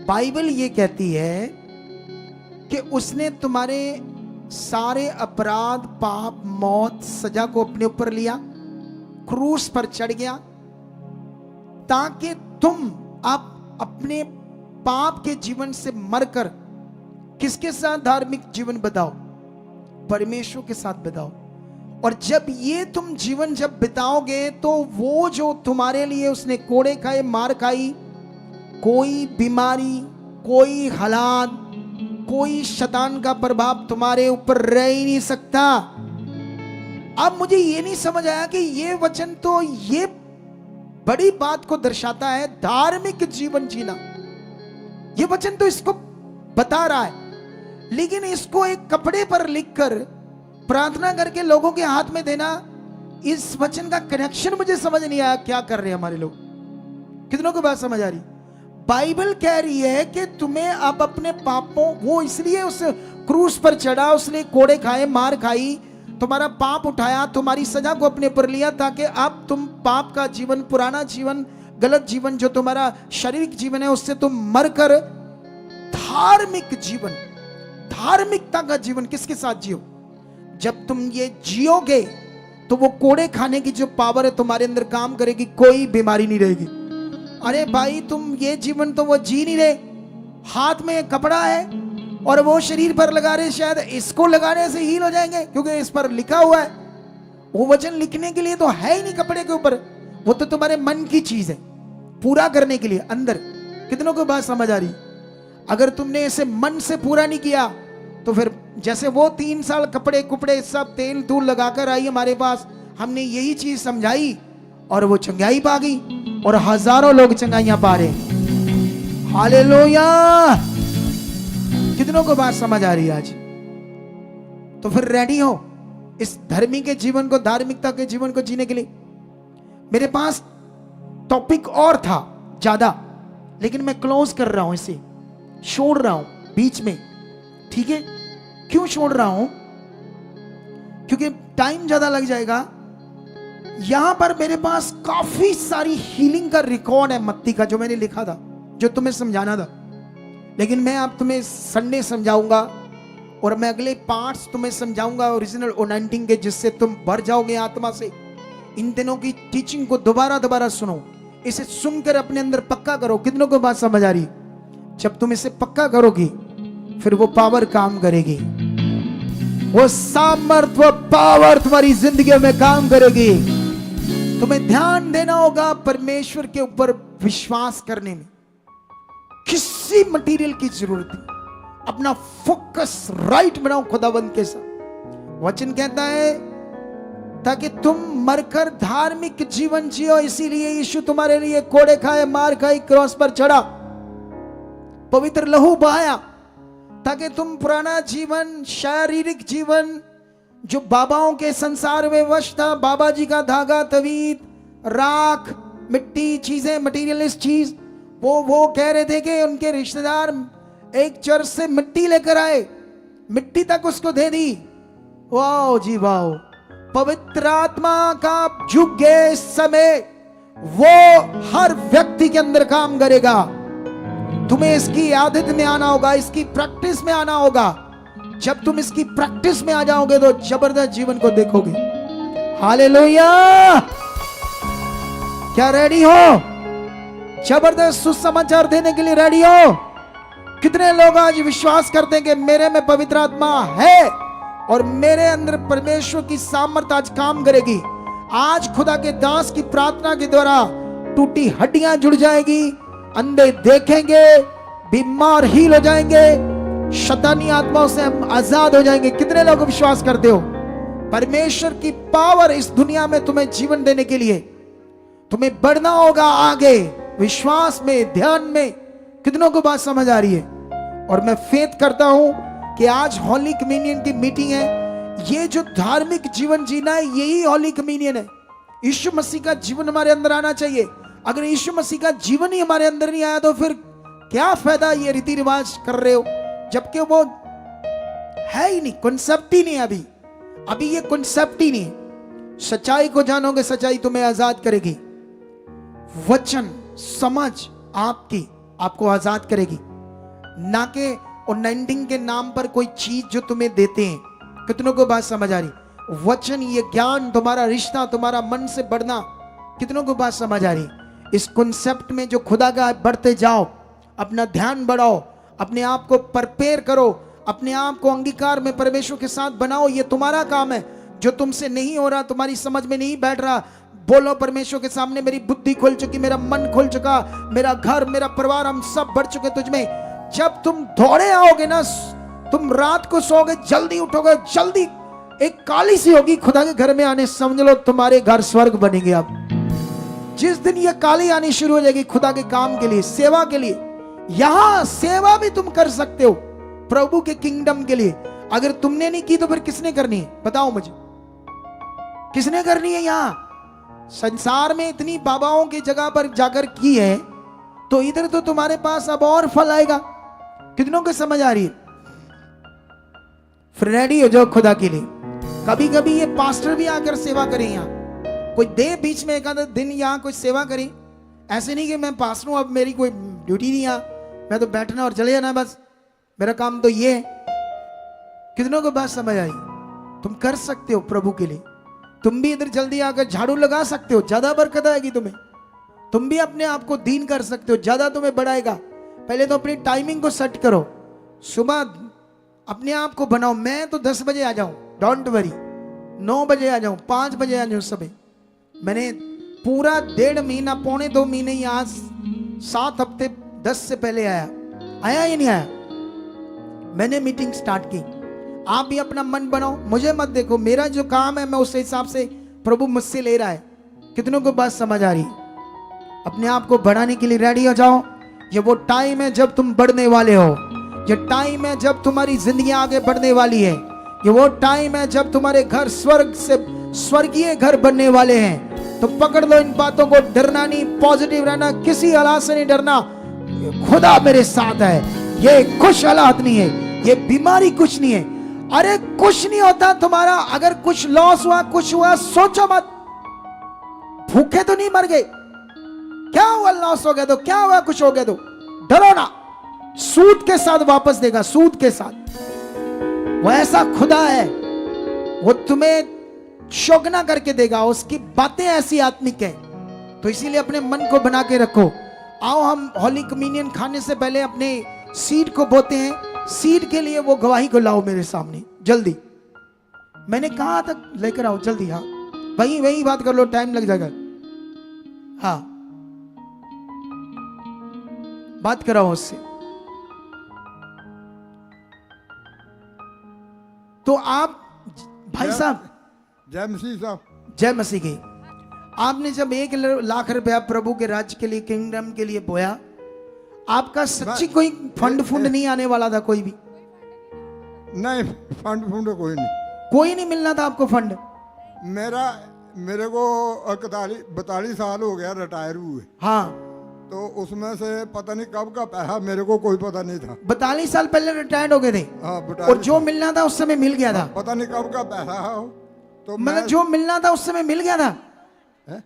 A: बाइबल ये कहती है कि उसने तुम्हारे सारे अपराध, पाप, मौत, सजा को अपने ऊपर लिया, क्रूस पर चढ़ गया, ताकि तुम आप अपने पाप के जीवन से मरकर किसके साथ धार्मिक जीवन बताओ? परमेश्वर के साथ बिताओ। और जब ये तुम जीवन जब बिताओगे तो वो जो तुम्हारे लिए उसने कोड़े खाए, मार खाई, कोई बीमारी, कोई हालात, कोई शैतान का प्रभाव तुम्हारे ऊपर रह ही नहीं सकता। अब मुझे ये नहीं समझ आया कि ये वचन तो ये बड़ी बात को दर्शाता है, धार्मिक जीवन जीना। ये वचन तो इसको बता रहा है, लेकिन इसको एक कपड़े पर लिखकर प्रार्थना करके लोगों के हाथ में देना, इस वचन का कनेक्शन मुझे समझ नहीं आया। क्या कर रहे हैं हमारे लोग? कितनों को बात समझ आ रही? बाइबल कह रही है कि तुम्हें अब अपने पापों, वो इसलिए उस क्रूस पर चढ़ा, उसने कोड़े खाए, मार खाई, तुम्हारा पाप उठाया, तुम्हारी सजा को अपने पर लिया, ताकि अब तुम पाप का जीवन, पुराना जीवन, गलत जीवन, जो तुम्हारा शारीरिक जीवन है, उससे तुम मरकर धार्मिक जीवन, धार्मिकता का जीवन किसके साथ जियो? जब तुम ये जियोगे तो वो कोड़े खाने की जो पावर है तुम्हारे अंदर काम करेगी, कोई बीमारी नहीं रहेगी। अरे भाई, तुम ये जीवन तो वो जी नहीं रहे, हाथ में कपड़ा है और वो शरीर पर लगा रहे, शायद इसको लगाने से हील हो जाएंगे क्योंकि इस पर लिखा हुआ है। वो वचन लिखने के लिए तो है ही नहीं कपड़े के ऊपर, वो तो तुम्हारे मन की चीज है, पूरा करने के लिए अंदर। कितनों को बात समझ आ रही? अगर तुमने इसे मन से पूरा नहीं किया तो फिर जैसे वो 3 साल कपड़े कुपड़े सब तेल तूल लगाकर आई हमारे पास, हमने यही चीज समझाई और वो चंगाई पा गई, और हजारों लोग चंगाइयां पा रहे। हालेलुया। कितनों को बात समझ आ रही है आज? तो फिर रेडी हो इस धर्मी के जीवन को, धार्मिकता के जीवन को जीने के लिए। मेरे पास टॉपिक और था ज्यादा, लेकिन मैं क्लोज कर रहा हूं, इसे छोड़ रहा हूं बीच में, ठीक है? क्यों छोड़ रहा हूं? क्योंकि टाइम ज्यादा लग जाएगा। यहां पर मेरे पास काफी सारी हीलिंग का रिकॉर्ड है मत्ती का, जो मैंने लिखा था, जो तुम्हें समझाना था। लेकिन मैं अब तुम्हें संडे समझाऊंगा और मैं अगले पार्ट्स तुम्हें समझाऊंगा ओरिजिनल ओनाइंटिंग के, जिससे तुम भर जाओगे आत्मा से। इन दिनों की टीचिंग को दोबारा सुनो, इसे सुनकर अपने अंदर पक्का करो। कितनों को बात समझ आ रही? जब तुम इसे पक्का करोगी फिर वो पावर काम करेगी, वो सामर्थ, वो पावर तुम्हारी जिंदगी में काम करेगी। तुम्हें ध्यान देना होगा परमेश्वर के ऊपर विश्वास करने में। किसी मटेरियल की जरूरत नहीं, अपना फोकस राइट बनाओ खुदाबंद के साथ। वचन कहता है ताकि तुम मरकर धार्मिक जीवन जियो, इसीलिए यीशु तुम्हारे लिए कोड़े खाए, मार खाई, क्रॉस पर चढ़ा, पवित्र लहू बहाया, ताकि तुम पुराना जीवन, शारीरिक जीवन जो बाबाओं के संसार में वश था, बाबा जी का धागा, तवीत, राख, मिट्टी, चीजें, मटीरियलिस्ट चीज, वो कह रहे थे कि उनके रिश्तेदार एक चर्च से मिट्टी लेकर आए, मिट्टी तक उसको दे दी। वाओ जी वाओ, पवित्र आत्मा का युग है इस समय, वो हर व्यक्ति के अंदर काम करेगा। तुम्हें इसकी आदत में आना होगा, इसकी प्रैक्टिस में आना होगा। जब तुम इसकी प्रैक्टिस में आ जाओगे तो जबरदस्त जीवन को देखोगे। हालेलुया! क्या रेडी हो? जबरदस्त सुसमाचार देने के लिए रेडी हो? कितने लोग आज विश्वास करते हैं कि मेरे में पवित्र आत्मा है और मेरे अंदर परमेश्वर की सामर्थ्य आज काम करेगी। आज खुदा के दास की प्रार्थना के द्वारा टूटी हड्डियां जुड़ जाएगी, अंधे देखेंगे, बीमार हील हो जाएंगे, शैतानी आत्माओं से हम आजाद हो जाएंगे। कितने लोग विश्वास करते हो? परमेश्वर की पावर इस दुनिया में तुम्हें जीवन देने के लिए, तुम्हें बढ़ना होगा आगे विश्वास में, ध्यान में। कितनों को बात समझ आ रही है? और मैं फेथ करता हूं कि आज होली कम्युनियन की मीटिंग है। ये जो धार्मिक जीवन जीना है, यही होली कम्युनियन है। यीशु मसीह का जीवन हमारे अंदर आना चाहिए। अगर यीशु मसीह का जीवन ही हमारे अंदर नहीं आया तो फिर क्या फायदा ये रीति रिवाज कर रहे हो, जबकि वो है ही नहीं, कॉन्सेप्ट ही नहीं। अभी ये कॉन्सेप्ट ही नहीं। सच्चाई को जानोगे, सच्चाई तुम्हें आजाद करेगी। वचन समझ आपको आजाद करेगी, ना कि ओनाइंटिंग के नाम पर कोई चीज जो तुम्हें देते हैं। कितनों को बात समझ आ रही? वचन, ये ज्ञान, तुम्हारा रिश्ता, तुम्हारा मन से बढ़ना। कितनों को बात समझ आ रही? इस कॉन्सेप्ट में जो खुदा का बढ़ते जाओ, अपना ध्यान बढ़ाओ, अपने आप को प्रिपेयर करो, अपने आप को अंगीकार में परमेश्वर के साथ बनाओ। ये तुम्हारा काम है। जो तुमसे नहीं हो रहा, तुम्हारी समझ में नहीं बैठ रहा, बोलो परमेश्वर के सामने, मेरी बुद्धि खुल चुकी, मेरा मन खुल चुका, मेरा घर, मेरा परिवार, हम सब बढ़ चुके तुझमें। जब तुम दौड़े आओगे ना, तुम रात को सोओगे, जल्दी उठोगे, जल्दी एक काली सी होगी खुदा के घर में आने, समझ लो तुम्हारे घर स्वर्ग बनेंगे। अब जिस दिन ये काली आनी शुरू हो जाएगी खुदा के काम के लिए, सेवा के लिए, यहां सेवा भी तुम कर सकते हो प्रभु के किंगडम के लिए। अगर तुमने नहीं की तो फिर किसने करनी है? बताओ मुझे, किसने करनी है? यहां संसार में इतनी बाबाओं की जगह पर जाकर की है, तो इधर तो तुम्हारे पास अब और फल आएगा। कितनों को समझ आ रही है? फिर रेडी हो जाओ खुदा के लिए। कभी कभी ये पास्टर भी आकर सेवा करें, यहाँ कोई दे बीच में एक आधा दिन यहाँ कोई सेवा करें। ऐसे नहीं कि मैं पास्टर हूं, अब मेरी कोई ड्यूटी नहीं, यहाँ मैं तो बैठना और चले जाना, बस मेरा काम तो ये है। कितनों को बात समझ आई? तुम कर सकते हो प्रभु के लिए। तुम भी इधर जल्दी आकर झाड़ू लगा सकते हो, ज्यादा बरकत आएगी तुम्हें। तुम भी अपने आप को दीन कर सकते हो, ज्यादा तुम्हें बढ़ाएगा। पहले तो अपनी टाइमिंग को सेट करो, सुबह अपने आप को बनाओ। मैं तो 10 बजे आ जाऊं, डोंट वरी, 9 बजे आ जाऊं, 5 बजे आ जाऊं सुबह। मैंने पूरा 1.5 महीना, पौने 2 महीने, यहाँ 7 हफ्ते 10 से पहले आया ही नहीं आया। मैंने मीटिंग स्टार्ट की। आप भी अपना मन बनाओ, मुझे मत देखो, मेरा जो काम है मैं उस हिसाब से प्रभु मुझसे ले रहा है। कितनों को बात समझ आ रही? अपने आप को बढ़ाने के लिए रेडी हो जाओ। ये वो टाइम है जब तुम बढ़ने वाले हो। ये टाइम है जब तुम्हारी जिंदगी आगे बढ़ने वाली है। ये वो टाइम है जब तुम्हारे घर स्वर्ग से स्वर्गीय घर बनने वाले हैं। तो पकड़ लो इन बातों को, डरना नहीं, पॉजिटिव रहना, किसी हालात से नहीं डरना। खुदा मेरे साथ है, ये कुछ हालात नहीं है, ये बीमारी कुछ नहीं है। अरे कुछ नहीं होता तुम्हारा, अगर कुछ लॉस हुआ कुछ हुआ सोचो मत, भूखे तो नहीं मर गए, क्या हुआ लॉस हो गया तो क्या हुआ, कुछ हो गया तो डरो ना, सूद के साथ वापस देगा, सूद के साथ। वो ऐसा खुदा है, वो तुम्हें शोगना करके देगा, उसकी बातें ऐसी आत्मिक है। तो इसीलिए अपने मन को बना के रखो। आओ हम होली कम्युनियन खाने से पहले अपने सीड को बोते हैं। सीड के लिए वो गवाही को लाओ मेरे सामने जल्दी, मैंने कहा तक लेकर आओ जल्दी। हाँ वही बात कर लो, टाइम लग जाएगा। हाँ बात कराओ उससे। तो आप भाई साहब,
B: जय मसीह साहब,
A: जय मसीह की। आपने जब 1,00,000 रुपया प्रभु के राज्य के लिए, किंगडम के लिए बोया, आपका सच्ची कोई फंड नहीं आने वाला था? कोई भी
B: नहीं, फंड
A: कोई नहीं मिलना था आपको फंड?
B: मेरे को 42 साल हो गया रिटायर हुए।
A: हाँ,
B: तो उसमें से पता नहीं कब का पैसा मेरे को कोई पता नहीं था।
A: 42 साल पहले रिटायर्ड हो गए थे?
B: हाँ,
A: और जो मिलना था उस समय मिल गया था?
B: पता नहीं कब का पैसा है तो
A: मतलब जो मिलना था उस समय मिल गया था?
B: है?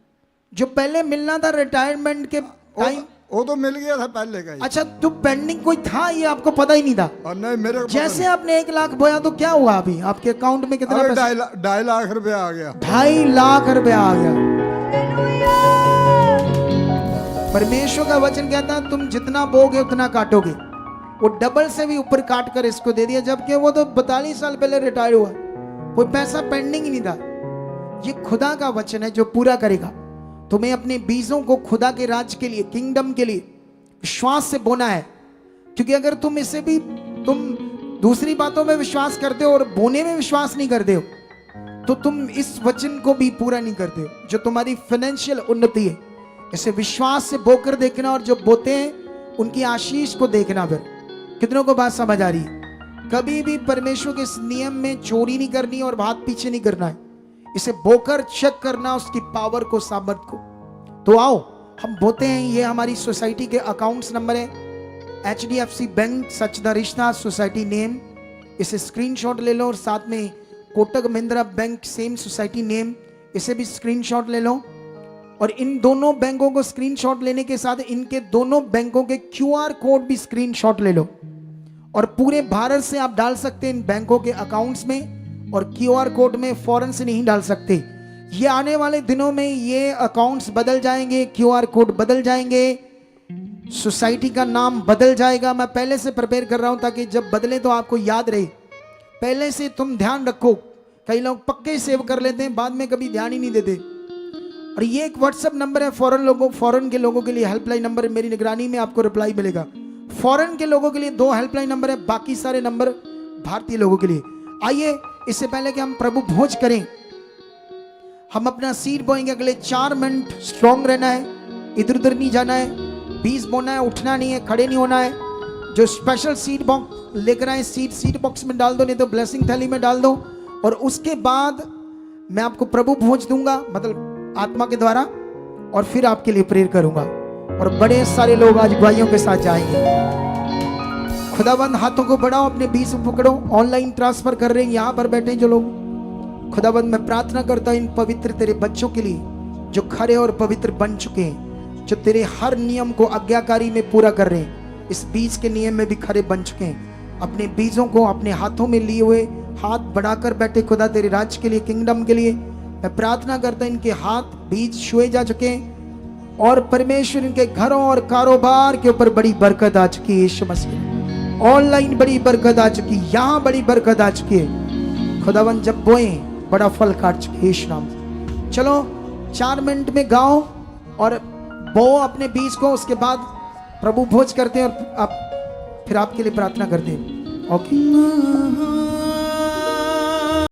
A: जो पहले मिलना था रिटायरमेंट के टाइम,
B: वो तो मिल गया था पहले का ही।
A: अच्छा, तो पेंडिंग कोई था, ये आपको पता ही नहीं था?
B: और नहीं, मेरे को
A: जैसे आपने 1,00,000 बोया तो क्या हुआ? अभी आपके अकाउंट में कितना पैसा?
B: 2.5 लाख रुपया आ गया।
A: 2.5 लाख रुपया आ गया। परमेश्वर का वचन कहता है तुम जितना बोगे उतना काटोगे। वो डबल से भी ऊपर काट कर इसको दे दिया, जबकि वो तो 42 साल पहले रिटायर हुआ, कोई पैसा पेंडिंग ही नहीं था। ये खुदा का वचन है जो पूरा करेगा। तुम्हें अपने बीजों को खुदा के राज्य के लिए, किंगडम के लिए विश्वास से बोना है। क्योंकि अगर तुम इसे भी, तुम दूसरी बातों में विश्वास करते हो और बोने में विश्वास नहीं करते हो, तो तुम इस वचन को भी पूरा नहीं करते हो, जो तुम्हारी फाइनेंशियल उन्नति है। इसे विश्वास से बोकर देखना, और जो बोते हैं उनकी आशीष को देखना। फिर कितनों को बात समझ आ रही है? कभी भी परमेश्वर के इस नियम में चोरी नहीं करनी और हाथ पीछे नहीं करना है। इसे बोकर चेक करना, उसकी पावर को, सामर्थ को। तो आओ हम बोते हैं। ये हमारी सोसाइटी के अकाउंट्स नंबर है, HDFC बैंक सच द रिश्ता सोसाइटी नेम। इसे स्क्रीनशॉट ले लो, और साथ में Kotak Mahindra bank same society name, इसे भी स्क्रीनशॉट ले लो। और इन दोनों बैंकों को स्क्रीनशॉट लेने के साथ इनके दोनों बैंकों के QR कोड भी स्क्रीनशॉट ले लो। और पूरे भारत से आप डाल सकते हैं इन बैंकों के अकाउंट्स में, और QR कोड में फौरन से नहीं डाल सकते। ये आने वाले दिनों में ये अकाउंट्स बदल जाएंगे, QR कोड बदल जाएंगे, सोसाइटी का नाम बदल जाएगा। मैं पहले से प्रिपेयर कर रहा हूं ताकि जब बदले तो आपको याद रहे। पहले से तुम ध्यान रखो। कई लोग पक्के सेव कर लेते हैं, बाद में कभी ध्यान ही नहीं देते। और ये एक व्हाट्सएप नंबर है फॉरेन के लोगों के लिए हेल्पलाइन नंबर है। मेरी निगरानी में आपको रिप्लाई मिलेगा। फॉरेन के लोगों के लिए 2 हेल्पलाइन नंबर है, बाकी सारे नंबर भारतीय लोगों के लिए। आइए, इससे पहले कि हम प्रभु भोज करें, हम अपना सीड बोएंगे। अगले 4 मिनट स्ट्रॉन्ग रहना है, इधर उधर नहीं जाना है, बीज बोना है, उठना नहीं है, खड़े नहीं होना है। जो स्पेशल सीड बॉक्स लेकर आए, सीड बॉक्स में डाल दो, नहीं तो ब्लेसिंग थैली में डाल दो। और उसके बाद मैं आपको प्रभु भोज दूंगा, मतलब आत्मा के द्वारा, और फिर आपके लिए प्रेयर करूंगा। और बड़े सारे लोग आज गवाहियों के साथ जाएंगे। खुदाबंद हाथों को बढ़ाओ, अपने बीच पकड़ो। ऑनलाइन ट्रांसफर कर रहे हैं, यहां पर बैठे जो लोग। खुदाबंद मैं प्रार्थना करता हूं इन पवित्र तेरे बच्चों के लिए, जो खरे और पवित्र बन चुके हैं, जो तेरे हर नियम को आज्ञाकारी में पूरा कर रहे हैं, इस बीज के नियम में भी खरे बन चुके हैं। अपने बीजों को अपने हाथों में लिए हुए, हाथ बढ़ाकर बैठे खुदा तेरे राज्य के लिए, किंगडम के लिए। मैं प्रार्थना करता हूं इनके हाथ बीज छुए जा चुके हैं, और परमेश्वर इनके घरों और कारोबार के ऊपर बड़ी बरकत आ चुकी है। यीशु मसीह, ऑनलाइन बड़ी बरकत आ चुकी, यहां बड़ी बरकत आ चुकी है। खुदावन जब बोए बड़ा फल काट चुके हैं यीशु नाम से। चलो 4 मिनट में गाओ और बो अपने बीज को, उसके बाद प्रभु भोज करते हैं और आप फिर आपके लिए प्रार्थना करते हैं। ओके।